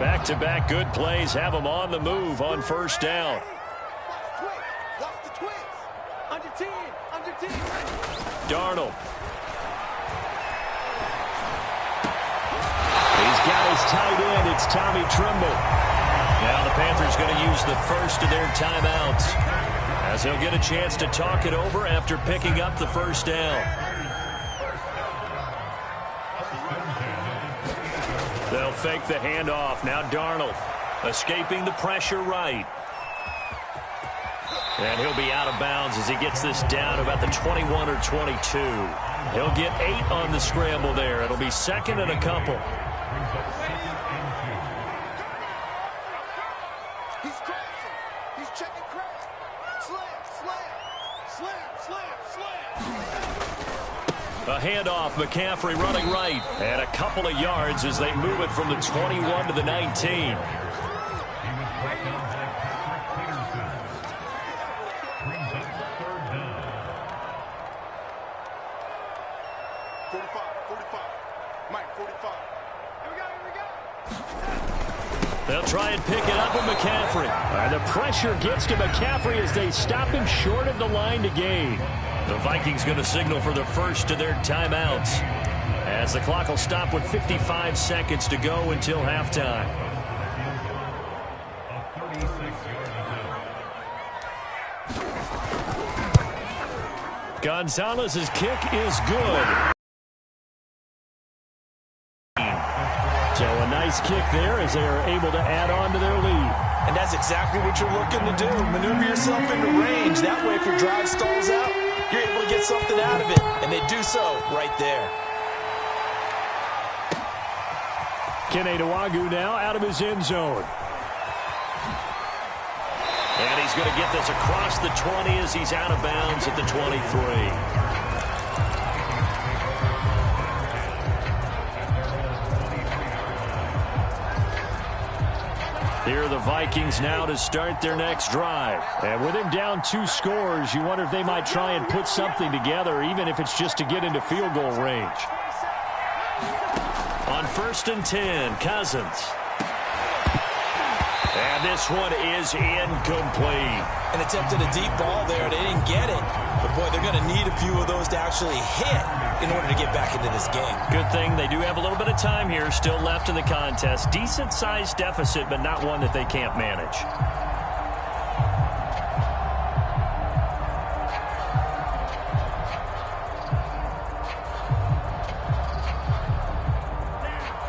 Back-to-back good plays have him on the move on 1st down. Under 10. Darnold. He's got his tight end. It's Tommy Tremble. Now the Panthers going to use the first of their timeouts, as they'll get a chance to talk it over after picking up the 1st down. They'll fake the handoff. Now Darnold escaping the pressure right. And he'll be out of bounds as he gets this down about the 21 or 22. He'll get 8 on the scramble there. It'll be second and a couple. He's crossing. He's checking crack. Slam. A handoff, McCaffrey running right. And a couple of yards as they move it from the 21 to the 19. They'll try and pick it up with McCaffrey. The pressure gets to McCaffrey as they stop him short of the line to gain. The Vikings going to signal for the first of their timeouts, as the clock will stop with 55 seconds to go until halftime. Gonzalez's kick is good. So a nice kick there as they are able to add on to their lead. And that's exactly what you're looking to do. Maneuver yourself into range. That way, if your drive stalls out, you're able to get something out of it. And they do so right there. Kene Nwangwu now out of his end zone. And he's going to get this across the 20 as he's out of bounds at the 23. Here are the Vikings now to start their next drive. And with him down 2 scores, you wonder if they might try and put something together, even if it's just to get into field goal range. On 1st and 10, Cousins. And this one is incomplete. An attempt at a deep ball there. They didn't get it. But, boy, they're going to need a few of those to actually hit in order to get back into this game. Good thing they do have a little bit of time here still left in the contest. Decent-sized deficit, but not one that they can't manage.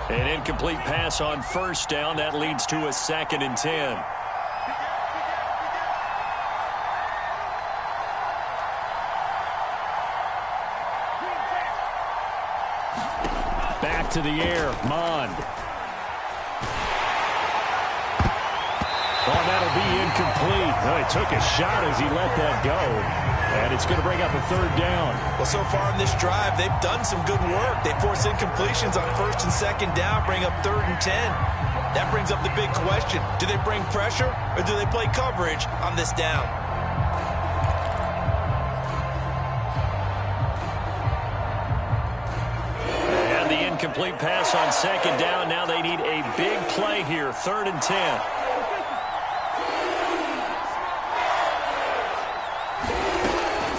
An incomplete pass on 1st down. That leads to a 2nd and 10. Back to the air, Mond. Oh, that'll be incomplete. Oh, he took a shot as he let that go. And it's going to bring up a 3rd down. Well, so far in this drive, they've done some good work. They force incompletions on 1st and 2nd down, bring up 3rd and 10. That brings up the big question. Do they bring pressure or do they play coverage on this down? And the incomplete pass on 2nd down. Now they need a big play here, 3rd and 10.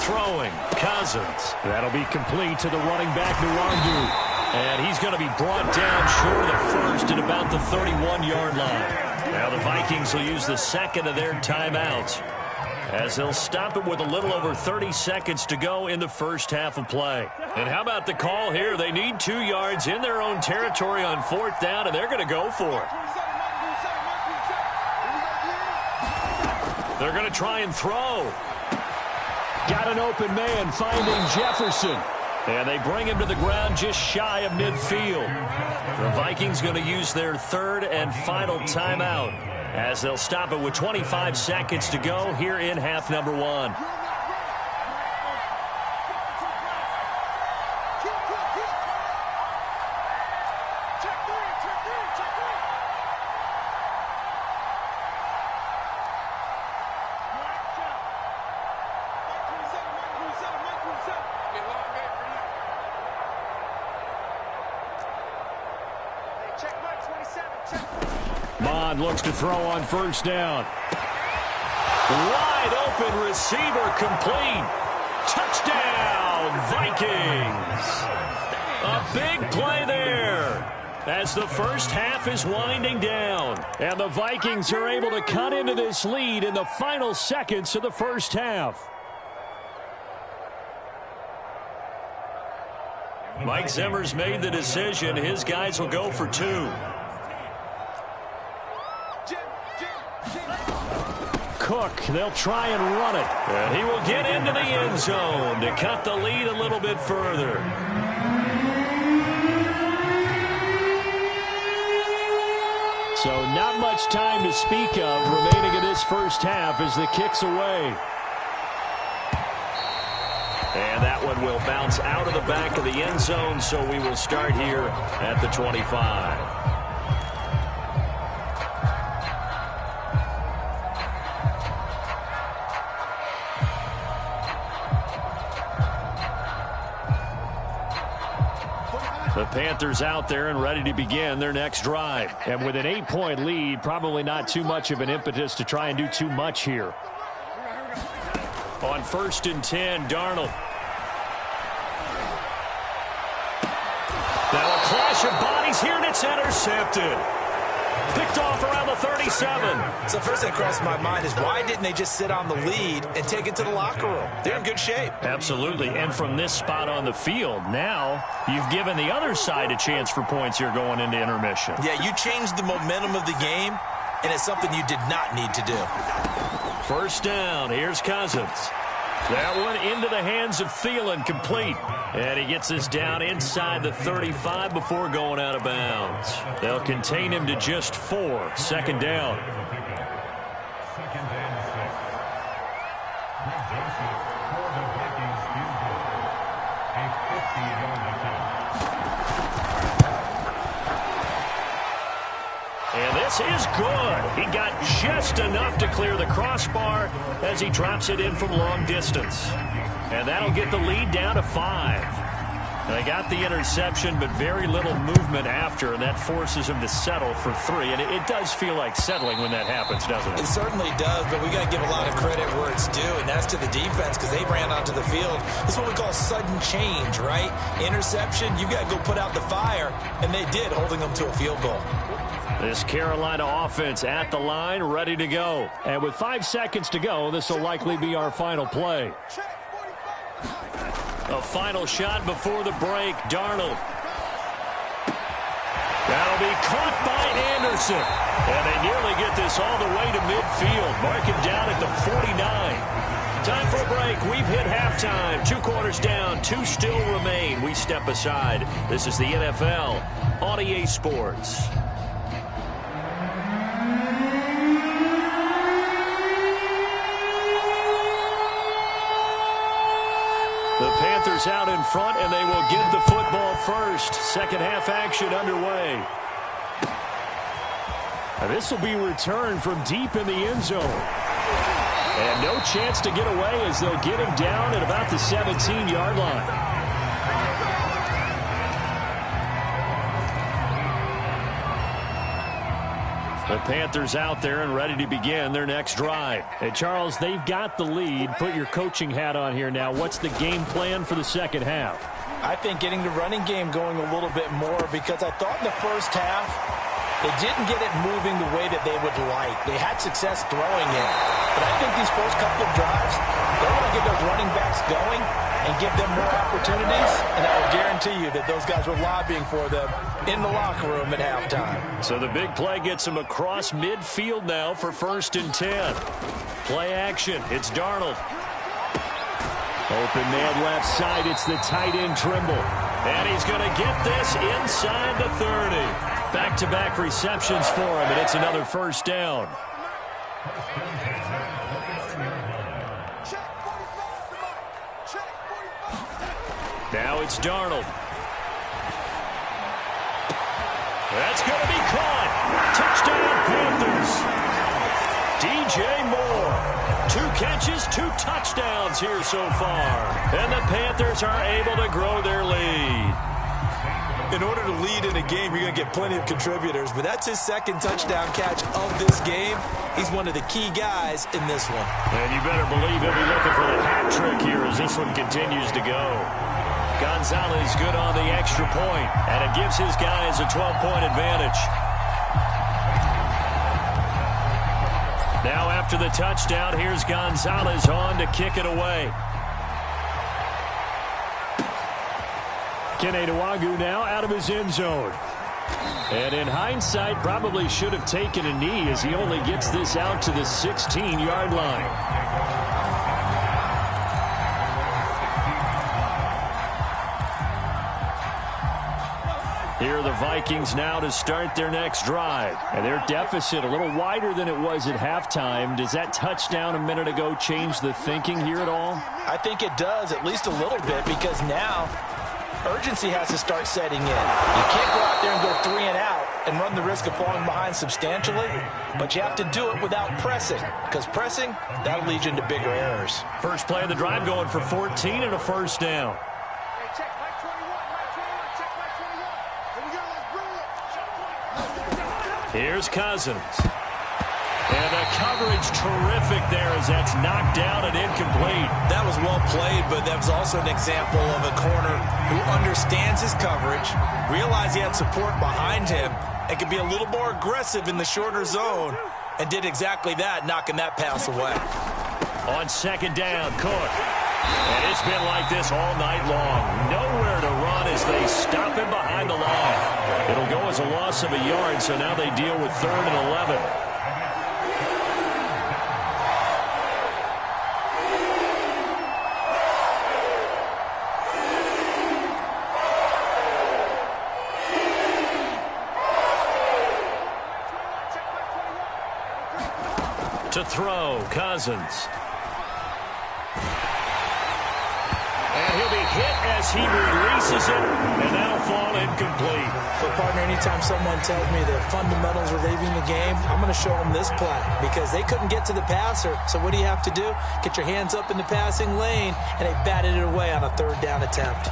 Throwing, Cousins. That'll be complete to the running back, Nwangwu. And he's going to be brought down short of the 1st at about the 31-yard line. Now the Vikings will use the 2nd of their timeouts, as they'll stop it with a little over 30 seconds to go in the first half of play. And how about the call here? They need 2 yards in their own territory on 4th down, and they're going to go for it. They're going to try and throw. Got an open man finding Jefferson. And they bring him to the ground just shy of midfield. The Vikings going to use their 3rd and final timeout, as they'll stop it with 25 seconds to go here in half number 1. Mond looks to throw on 1st down. Wide open receiver complete. Touchdown, Vikings. A big play there as the first half is winding down. And the Vikings are able to cut into this lead in the final seconds of the first half. Mike Zimmer's made the decision. His guys will go for 2. Cook. They'll try and run it. And he will get into the end zone to cut the lead a little bit further. So not much time to speak of remaining in this first half as the kick's away. And that one will bounce out of the back of the end zone, so we will start here at the 25. The Panthers out there and ready to begin their next drive. And with an 8-point lead, probably not too much of an impetus to try and do too much here. On 1st and 10, Darnold. Now a clash of bodies here, and it's intercepted. Picked off around the 37. So first thing that crossed my mind is why didn't they just sit on the lead and take it to the locker room? They're in good shape. Absolutely. And from this spot on the field, now you've given the other side a chance for points here going into intermission. Yeah, you changed the momentum of the game, and it's something you did not need to do. First down. Here's Cousins. That one into the hands of Thielen, complete. And he gets this down inside the 35 before going out of bounds. They'll contain him to just 4. Second down. And this is good. He got just enough to clear the crossbar as he drops it in from long distance. And that'll get the lead down to 5. And they got the interception, but very little movement after, and that forces him to settle for 3. And it does feel like settling when that happens, doesn't it? It certainly does, but we got to give a lot of credit where it's due, and that's to the defense because they ran onto the field. This is what we call sudden change, right? Interception, you got to go put out the fire, and they did, holding them to a field goal. This Carolina offense at the line, ready to go. And with 5 seconds to go, this will likely be our final play. A final shot before the break. Darnold. That'll be caught by Anderson. And they nearly get this all the way to midfield. Mark him down at the 49. Time for a break. We've hit halftime. 2 quarters down. 2 still remain. We step aside. This is the NFL on EA Sports. The Panthers out in front, and they will get the football first. Second half action underway. And this will be returned from deep in the end zone. And no chance to get away as they'll get him down at about the 17-yard line. The Panthers out there and ready to begin their next drive. Hey, Charles, they've got the lead. Put your coaching hat on here now. What's the game plan for the second half? I think getting the running game going a little bit more because I thought in the first half they didn't get it moving the way that they would like. They had success throwing it. But I think these first couple of drives, they want to get those running backs going and give them more opportunities. And I will guarantee you that those guys were lobbying for them in the locker room at halftime. So the big play gets him across midfield now for 1st and 10. Play action. It's Darnold. Open man left side. It's the tight end Trimble. And he's going to get this inside the 30. Back-to-back receptions for him, and it's another first down. Now it's Darnold. That's going to be caught. Touchdown, Panthers. DJ Moore. 2 catches, 2 touchdowns here so far. And the Panthers are able to grow their lead. In order to lead in a game, you're going to get plenty of contributors, but that's his 2nd touchdown catch of this game. He's one of the key guys in this one. And you better believe he'll be looking for the hat trick here as this one continues to go. Gonzalez good on the extra point, and it gives his guys a 12-point advantage. Now after the touchdown, here's Gonzalez on to kick it away. Kene Nwangwu now out of his end zone. And in hindsight, probably should have taken a knee as he only gets this out to the 16-yard line. Here are the Vikings now to start their next drive. And their deficit a little wider than it was at halftime. Does that touchdown a minute ago change the thinking here at all? I think it does, at least a little bit, because now urgency has to start setting in. You can't go out there and go 3 and out and run the risk of falling behind substantially, but you have to do it without pressing, because pressing, that'll lead you into bigger errors. First play of the drive going for 14 and a first down. Hey, check Mike 21, Mike 21, check Mike 21. Here we go, let's bring it. Here's Cousins. And the coverage terrific there as that's knocked down and incomplete. That was well played, but that was also an example of a corner who understands his coverage, realized he had support behind him, and could be a little more aggressive in the shorter zone, and did exactly that, knocking that pass away. On second down, Cook. And it's been like this all night long. Nowhere to run as they stop him behind the line. It'll go as a loss of a yard, so now they deal with 3rd and 11. To throw, Cousins. And he'll be hit as he releases it, and that'll fall incomplete. But, partner, anytime someone tells me the fundamentals are leaving the game, I'm going to show them this play, because they couldn't get to the passer. So what do you have to do? Get your hands up in the passing lane, and they batted it away on a 3rd down attempt.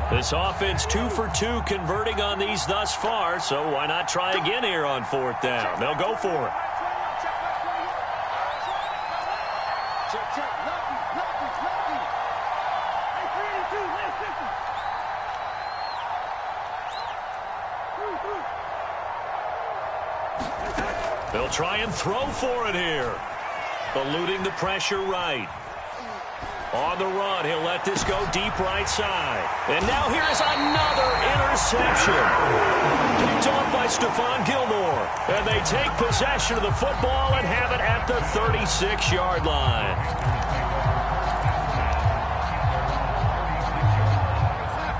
This offense 2 for 2 converting on these thus far, so why not try again here on 4th down? They'll go for it. Check, check, lefty. Hey, 382, left 50. They'll try and throw for it here. Eluding the pressure right. On the run, he'll let this go deep right side. And now here is another interception. Picked off by Stephon Gilmore. And they take possession of the football and have it at the 36-yard line.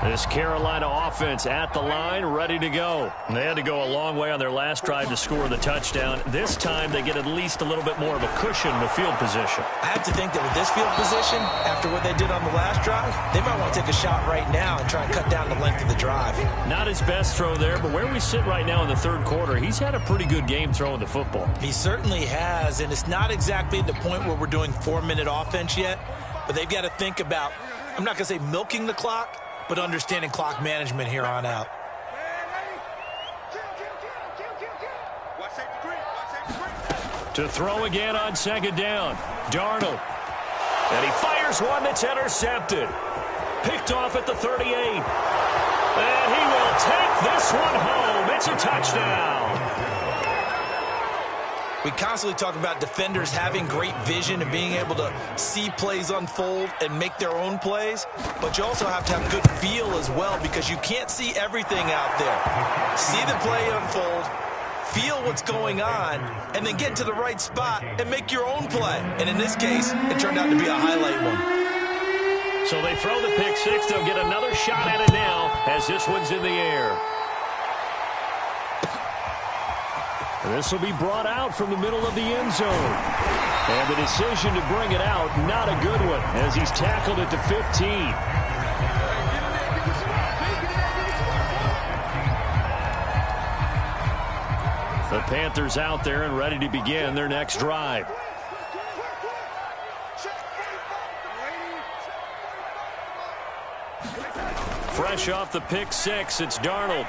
This Carolina offense at the line, ready to go. And they had to go a long way on their last drive to score the touchdown. This time they get at least a little bit more of a cushion in the field position. I have to think that with this field position, after what they did on the last drive, they might want to take a shot right now and try and cut down the length of the drive. Not his best throw there, but where we sit right now in the 3rd quarter, he's had a pretty good game throwing the football. He certainly has, and it's not exactly the point where we're doing 4-minute offense yet, but they've got to think about, I'm not going to say milking the clock, but understanding clock management here on out. To throw again on 2nd down, Darnold. And he fires one that's intercepted. Picked off at the 38. And he will take this one home. It's a touchdown. We constantly talk about defenders having great vision and being able to see plays unfold and make their own plays, but you also have to have good feel as well, because you can't see everything out there. See the play unfold, feel what's going on, and then get to the right spot and make your own play. And in this case, it turned out to be a highlight one. So they throw the pick six. They'll get another shot at it now as this one's in the air. This will be brought out from the middle of the end zone. And the decision to bring it out, not a good one, as he's tackled at the 15. The Panthers out there and ready to begin their next drive. Fresh off the pick six, it's Darnold.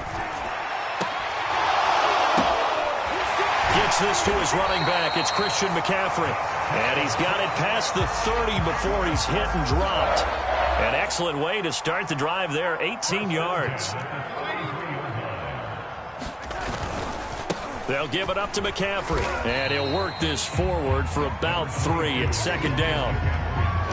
Gets this to his running back. It's Christian McCaffrey. And he's got it past the 30 before he's hit and dropped. An excellent way to start the drive there, 18 yards. They'll give it up to McCaffrey. And he'll work this forward for about 3 at 2nd down.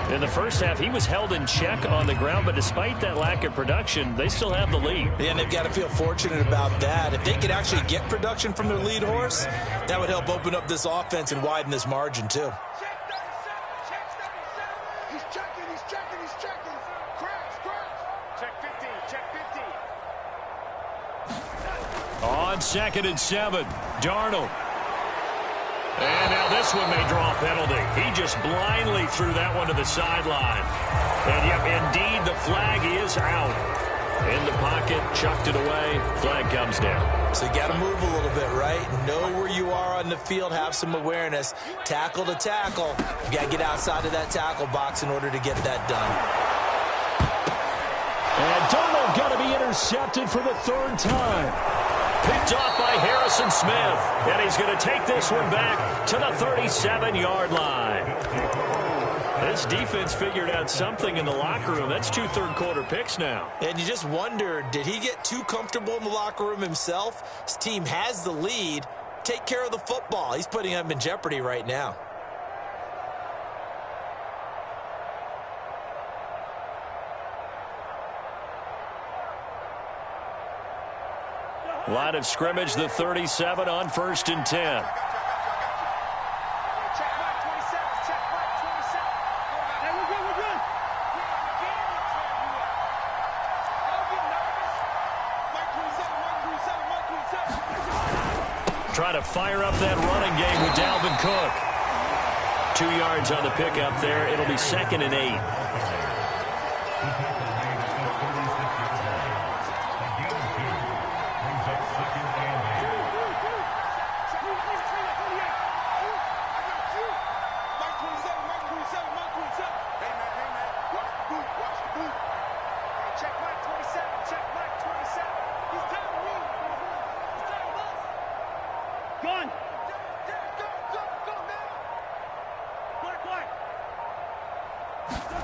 In the first half, he was held in check on the ground, but despite that lack of production, they still have the lead. Yeah, and they've got to feel fortunate about that. If they could actually get production from their lead horse, that would help open up this offense and widen this margin, too. He's checking. Cracks. Check 50. On 2nd and 7, Darnold. And now this one may draw a penalty. He just blindly threw that one to the sideline. And yep, indeed, the flag is out. In the pocket, chucked it away. Flag comes down. So you got to move a little bit, right? Know where you are on the field, have some awareness. Tackle to tackle. You got to get outside of that tackle box in order to get that done. And Darnold got to be intercepted for the 3rd time. Picked off by Harrison Smith. And he's going to take this one back to the 37-yard line. This defense figured out something in the locker room. That's 2 third-quarter picks now. And you just wonder, did he get too comfortable in the locker room himself? His team has the lead. Take care of the football. He's putting them in jeopardy right now. Line of scrimmage, the 37 on 1st and 10. Check Mike 27. Hey, we're good. Don't get nervous. Mike 27. Try to fire up that running game with Dalvin Cook. 2 yards on the pickup there. It'll be 2nd and 8.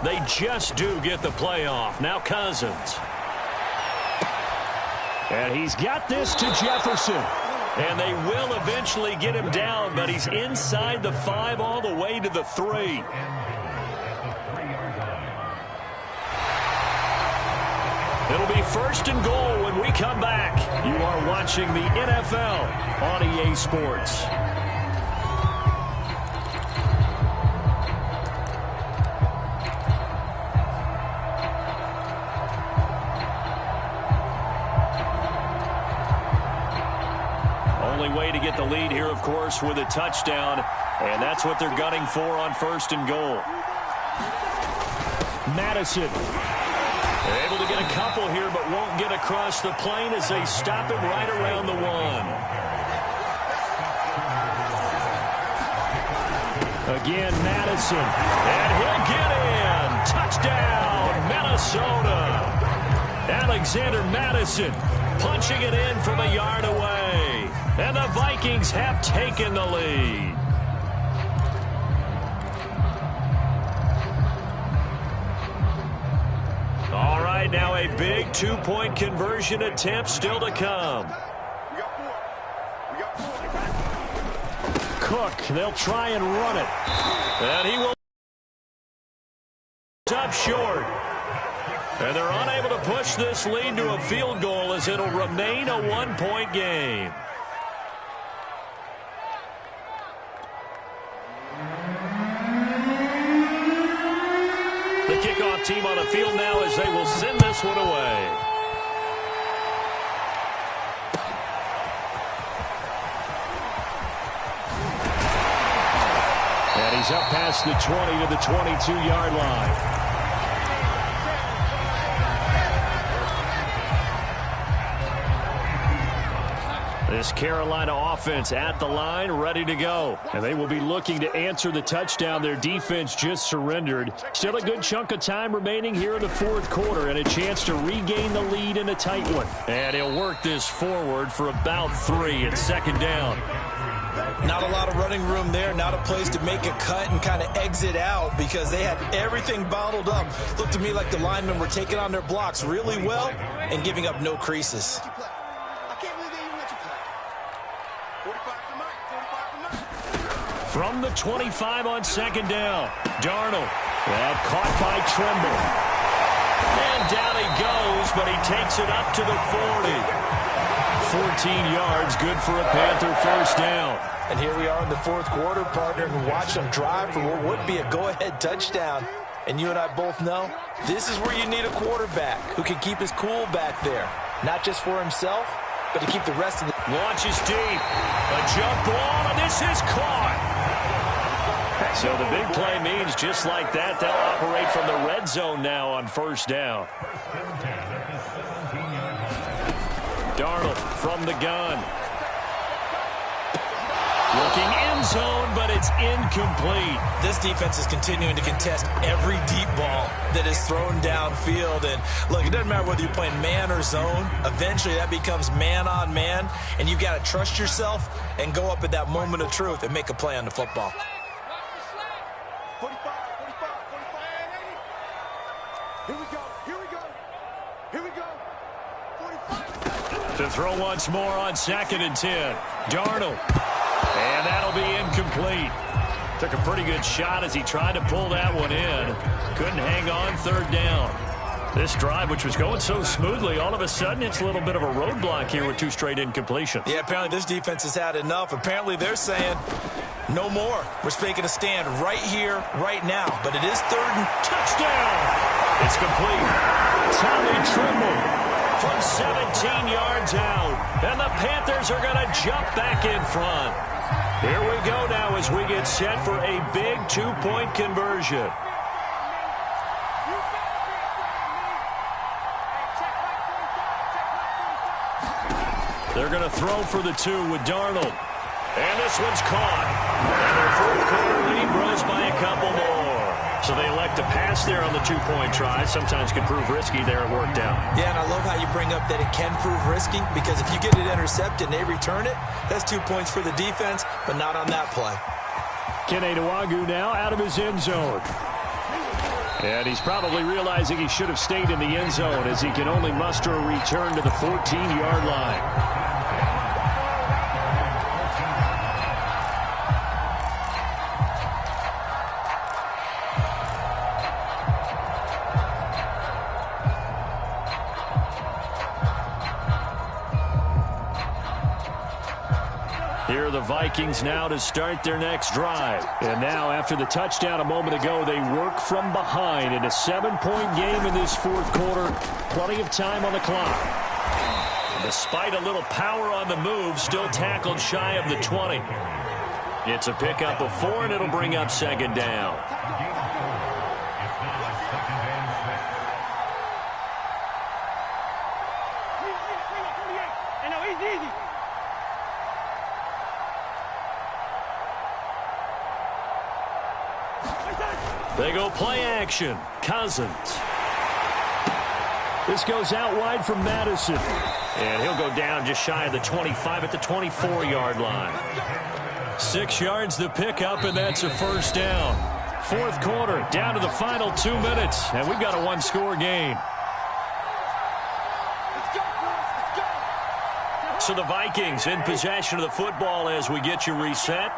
They just do get the playoff. Now Cousins. And he's got this to Jefferson. And they will eventually get him down, but he's inside the 5 all the way to the 3. It'll be 1st and goal when we come back. You are watching the NFL on EA Sports. Way to get the lead here, of course, with a touchdown, and that's what they're gunning for on 1st and goal. Madison. They're able to get a couple here, but won't get across the plane as they stop him right around the 1. Again, Madison. And he'll get in. Touchdown, Minnesota. Alexander Madison punching it in from a yard away. And the Vikings have taken the lead. All right, now a big 2-point conversion attempt still to come. Cook, they'll try and run it. And he will up short. And they're unable to push this lead to a field goal as it'll remain a 1-point game. The kickoff team on the field now as they will send this one away. And he's up past the 20 to the 22-yard line. This Carolina offense at the line, ready to go. And they will be looking to answer the touchdown their defense just surrendered. Still a good chunk of time remaining here in the 4th quarter and a chance to regain the lead in a tight one. And he'll work this forward for about 3 at 2nd down. Not a lot of running room there, not a place to make a cut and kind of exit out because they had everything bottled up. Looked to me like the linemen were taking on their blocks really well and giving up no creases. From the 25 on 2nd down, Darnold That caught by Trimble. And down he goes, but he takes it up to the 40. 14 yards, good for a Panther first down. And here we are in the fourth quarter, partner, and watch them drive for what would be a go-ahead touchdown. And you and I both know this is where you need a quarterback who can keep his cool back there. Not just for himself, but to keep the rest of the... Launches deep. A jump ball, and this is caught. So the big play means just like that, they'll operate from the red zone now on first down. Darnold from the gun. Looking end zone, but it's incomplete. This defense is continuing to contest every deep ball that is thrown downfield. And look, it doesn't matter whether you're playing man or zone. Eventually that becomes man on man. And you've got to trust yourself and go up at that moment of truth and make a play on the football. 45, 45, 45. Here we go, here we go, here we go. 45. To throw once more on 2nd and 10. Darnold. And that'll be incomplete. Took a pretty good shot as he tried to pull that one in. Couldn't hang on, 3rd down. This drive, which was going so smoothly, all of a sudden it's a little bit of a roadblock here with 2 straight incompletions. Yeah, apparently this defense has had enough. Apparently they're saying no more. We're making a stand right here, right now. But it is 3rd and... Touchdown! It's complete. Tommy Trimble from 17 yards out. And the Panthers are going to jump back in front. Here we go now as we get set for a big 2-point conversion. They're going to throw for the 2 with Darnold. And this one's caught. And their fourth quarter lead grows by a couple more. So they elect to pass there on the 2-point try. Sometimes can prove risky there. It worked out. Yeah, and I love how you bring up that it can prove risky, because if you get it intercepted and they return it, that's 2 points for the defense, but not on that play. Kene Nwangwu now out of his end zone. And he's probably realizing he should have stayed in the end zone as he can only muster a return to the 14-yard line. Here are the Vikings now to start their next drive. And now, after the touchdown a moment ago, they work from behind in a 7-point game in this fourth quarter. Plenty of time on the clock. Despite a little power on the move, still tackled shy of the 20. It's a pickup of 4, and it'll bring up 2nd down. They go play action. Cousins. This goes out wide from Madison. And he'll go down just shy of the 25 at the 24-yard line. 6 yards the pickup, and that's a first down. Fourth quarter, down to the final 2 minutes, and we've got a 1-score game. So the Vikings in possession of the football as we get you reset.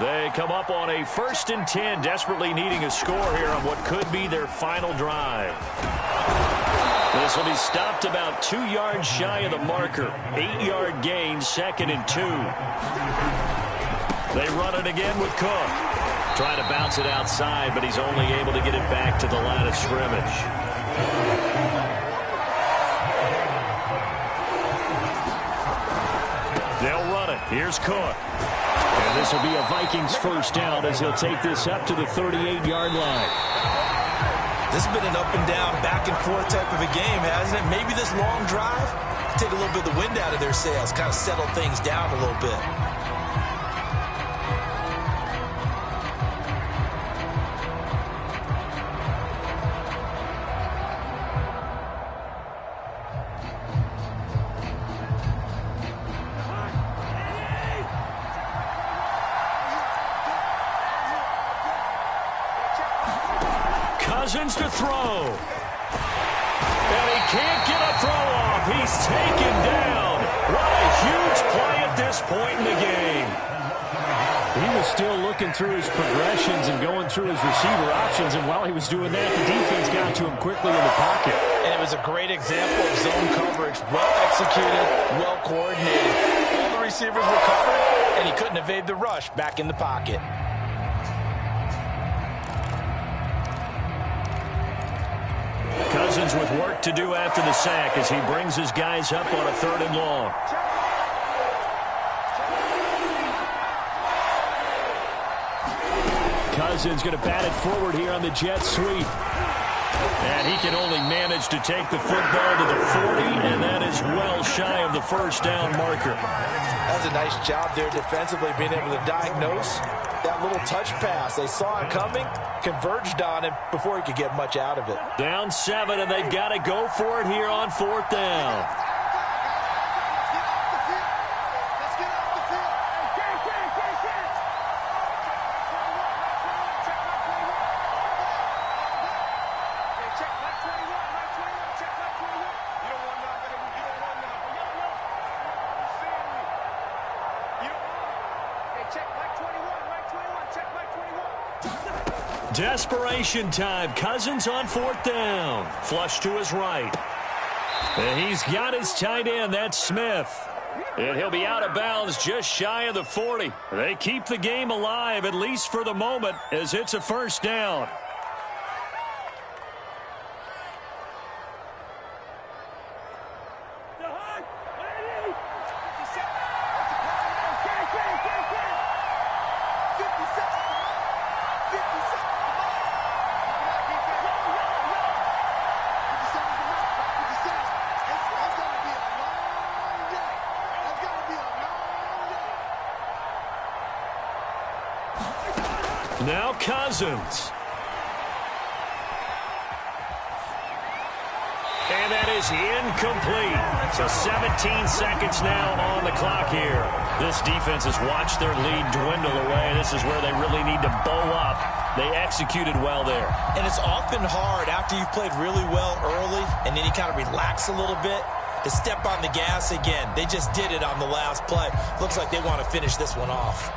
They come up on a 1st and 10, desperately needing a score here on what could be their final drive. This will be stopped about 2 yards shy of the marker. 8-yard gain, 2nd and 2. They run it again with Cook. Trying to bounce it outside, but he's only able to get it back to the line of scrimmage. They'll run it. Here's Cook. And this will be a Vikings first down as he'll take this up to the 38-yard line. This has been an up and down, back and forth type of a game, hasn't it? Maybe this long drive take a little bit of the wind out of their sails, kind of settle things down a little bit. Cousins to throw. And he can't get a throw off. He's taken down. What a huge play at this point in the game. He was still looking through his progressions and going through his receiver options, and while he was doing that, the defense got to him quickly in the pocket. And it was a great example of zone coverage. Well executed, well coordinated. All the receivers were covered, and he couldn't evade the rush back in the pocket. Cousins with work to do after the sack as he brings his guys up on a 3rd and long. Cousins going to bat it forward here on the jet sweep. And he can only manage to take the football to the 40, and that is well shy of the first down marker. That's a nice job there defensively, being able to diagnose that little touch pass. They saw it coming, converged on him before he could get much out of it. Down 7, and they've got to go for it here on 4th down. Desperation time. Cousins on 4th down. Flush to his right. And he's got his tight end. That's Smith. And he'll be out of bounds just shy of the 40. They keep the game alive, at least for the moment, as it's a 1st down. Now Cousins. And that is incomplete. So 17 seconds now on the clock here. This defense has watched their lead dwindle away. This is where they really need to bow up. They executed well there. And it's often hard after you've played really well early and then you kind of relax a little bit to step on the gas again. They just did it on the last play. Looks like they want to finish this one off.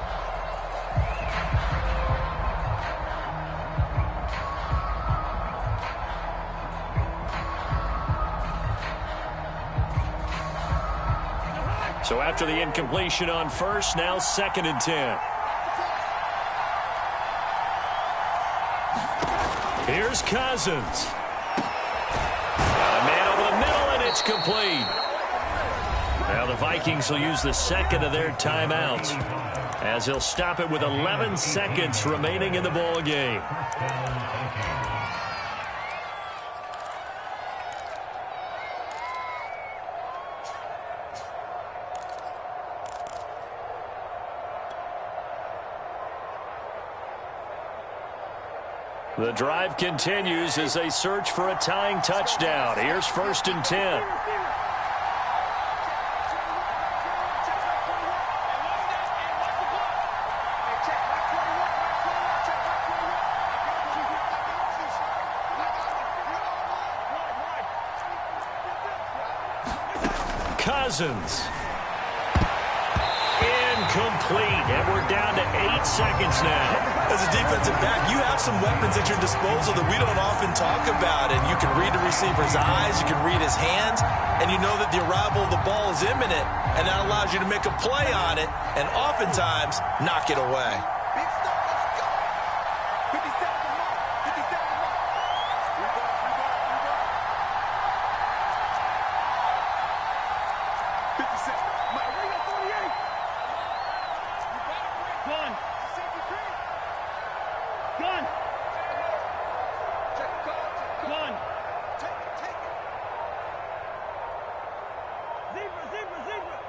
So after the incompletion on 1st, now 2nd and 10. Here's Cousins. Got a man over the middle, and it's complete. Now the Vikings will use the 2nd of their timeouts, as he'll stop it with 11 seconds remaining in the ball game. The drive continues as they search for a tying touchdown. Here's 1st and 10. Cousins. Incomplete, and we're down to 8 seconds now. As a defensive back, you have some weapons at your disposal that we don't often talk about, and you can read the receiver's eyes, you can read his hands, and you know that the arrival of the ball is imminent, and that allows you to make a play on it, and oftentimes knock it away. Big stop, let's go. 50 seconds more. 50 seconds more. Reverse. 50 seconds. Mike, where you got 48? You better break. Gun. Gun. Check the card. Gun. Take it. Zebra.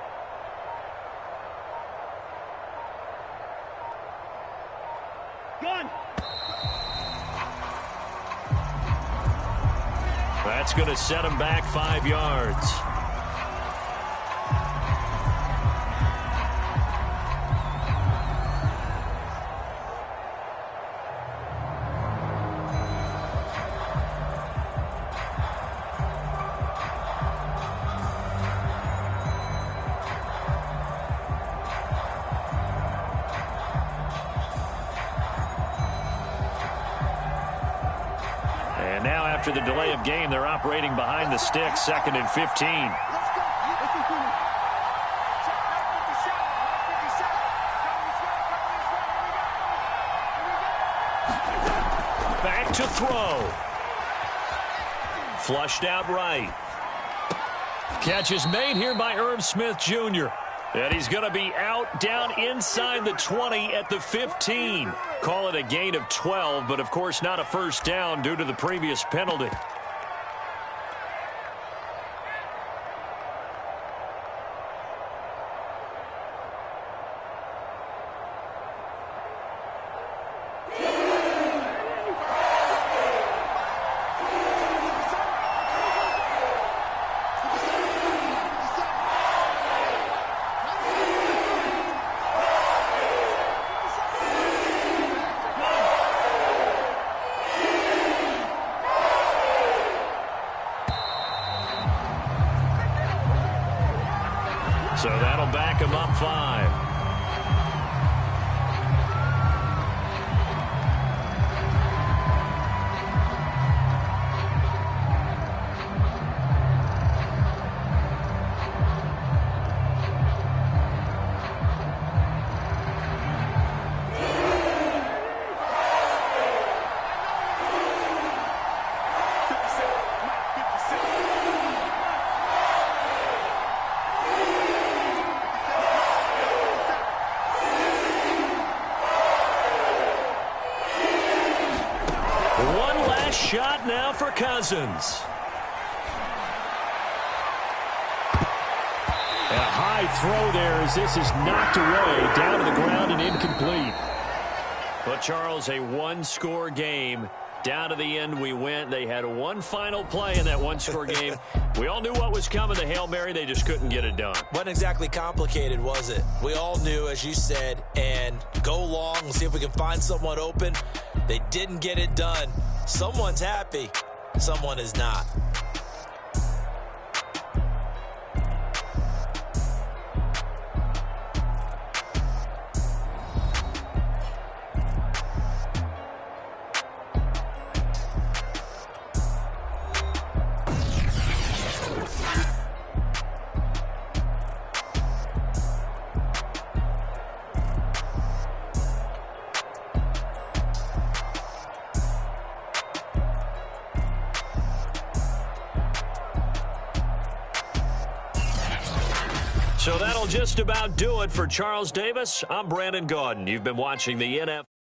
Gun. That's going to set him back 5 yards. after the delay of game. They're operating behind the sticks, 2nd and 15. Back to throw. Flushed out right. Catch is made here by Irv Smith Jr. And he's going to be out down inside the 20 at the 15. Call it a gain of 12, but of course not a first down due to the previous penalty. So that'll back him up 5. Shot now for Cousins. And a high throw there as this is knocked away, down to the ground and incomplete. But, Charles, a one-score game. Down to the end we went. They had one final play in that one-score game. We all knew what was coming, the Hail Mary. They just couldn't get it done. Wasn't exactly complicated, was it? We all knew, as you said, and go long and see if we can find someone open. They didn't get it done. Someone's happy. Someone is not. So that'll just about do it for Charles Davis. I'm Brandon Gaudin. You've been watching the NFL.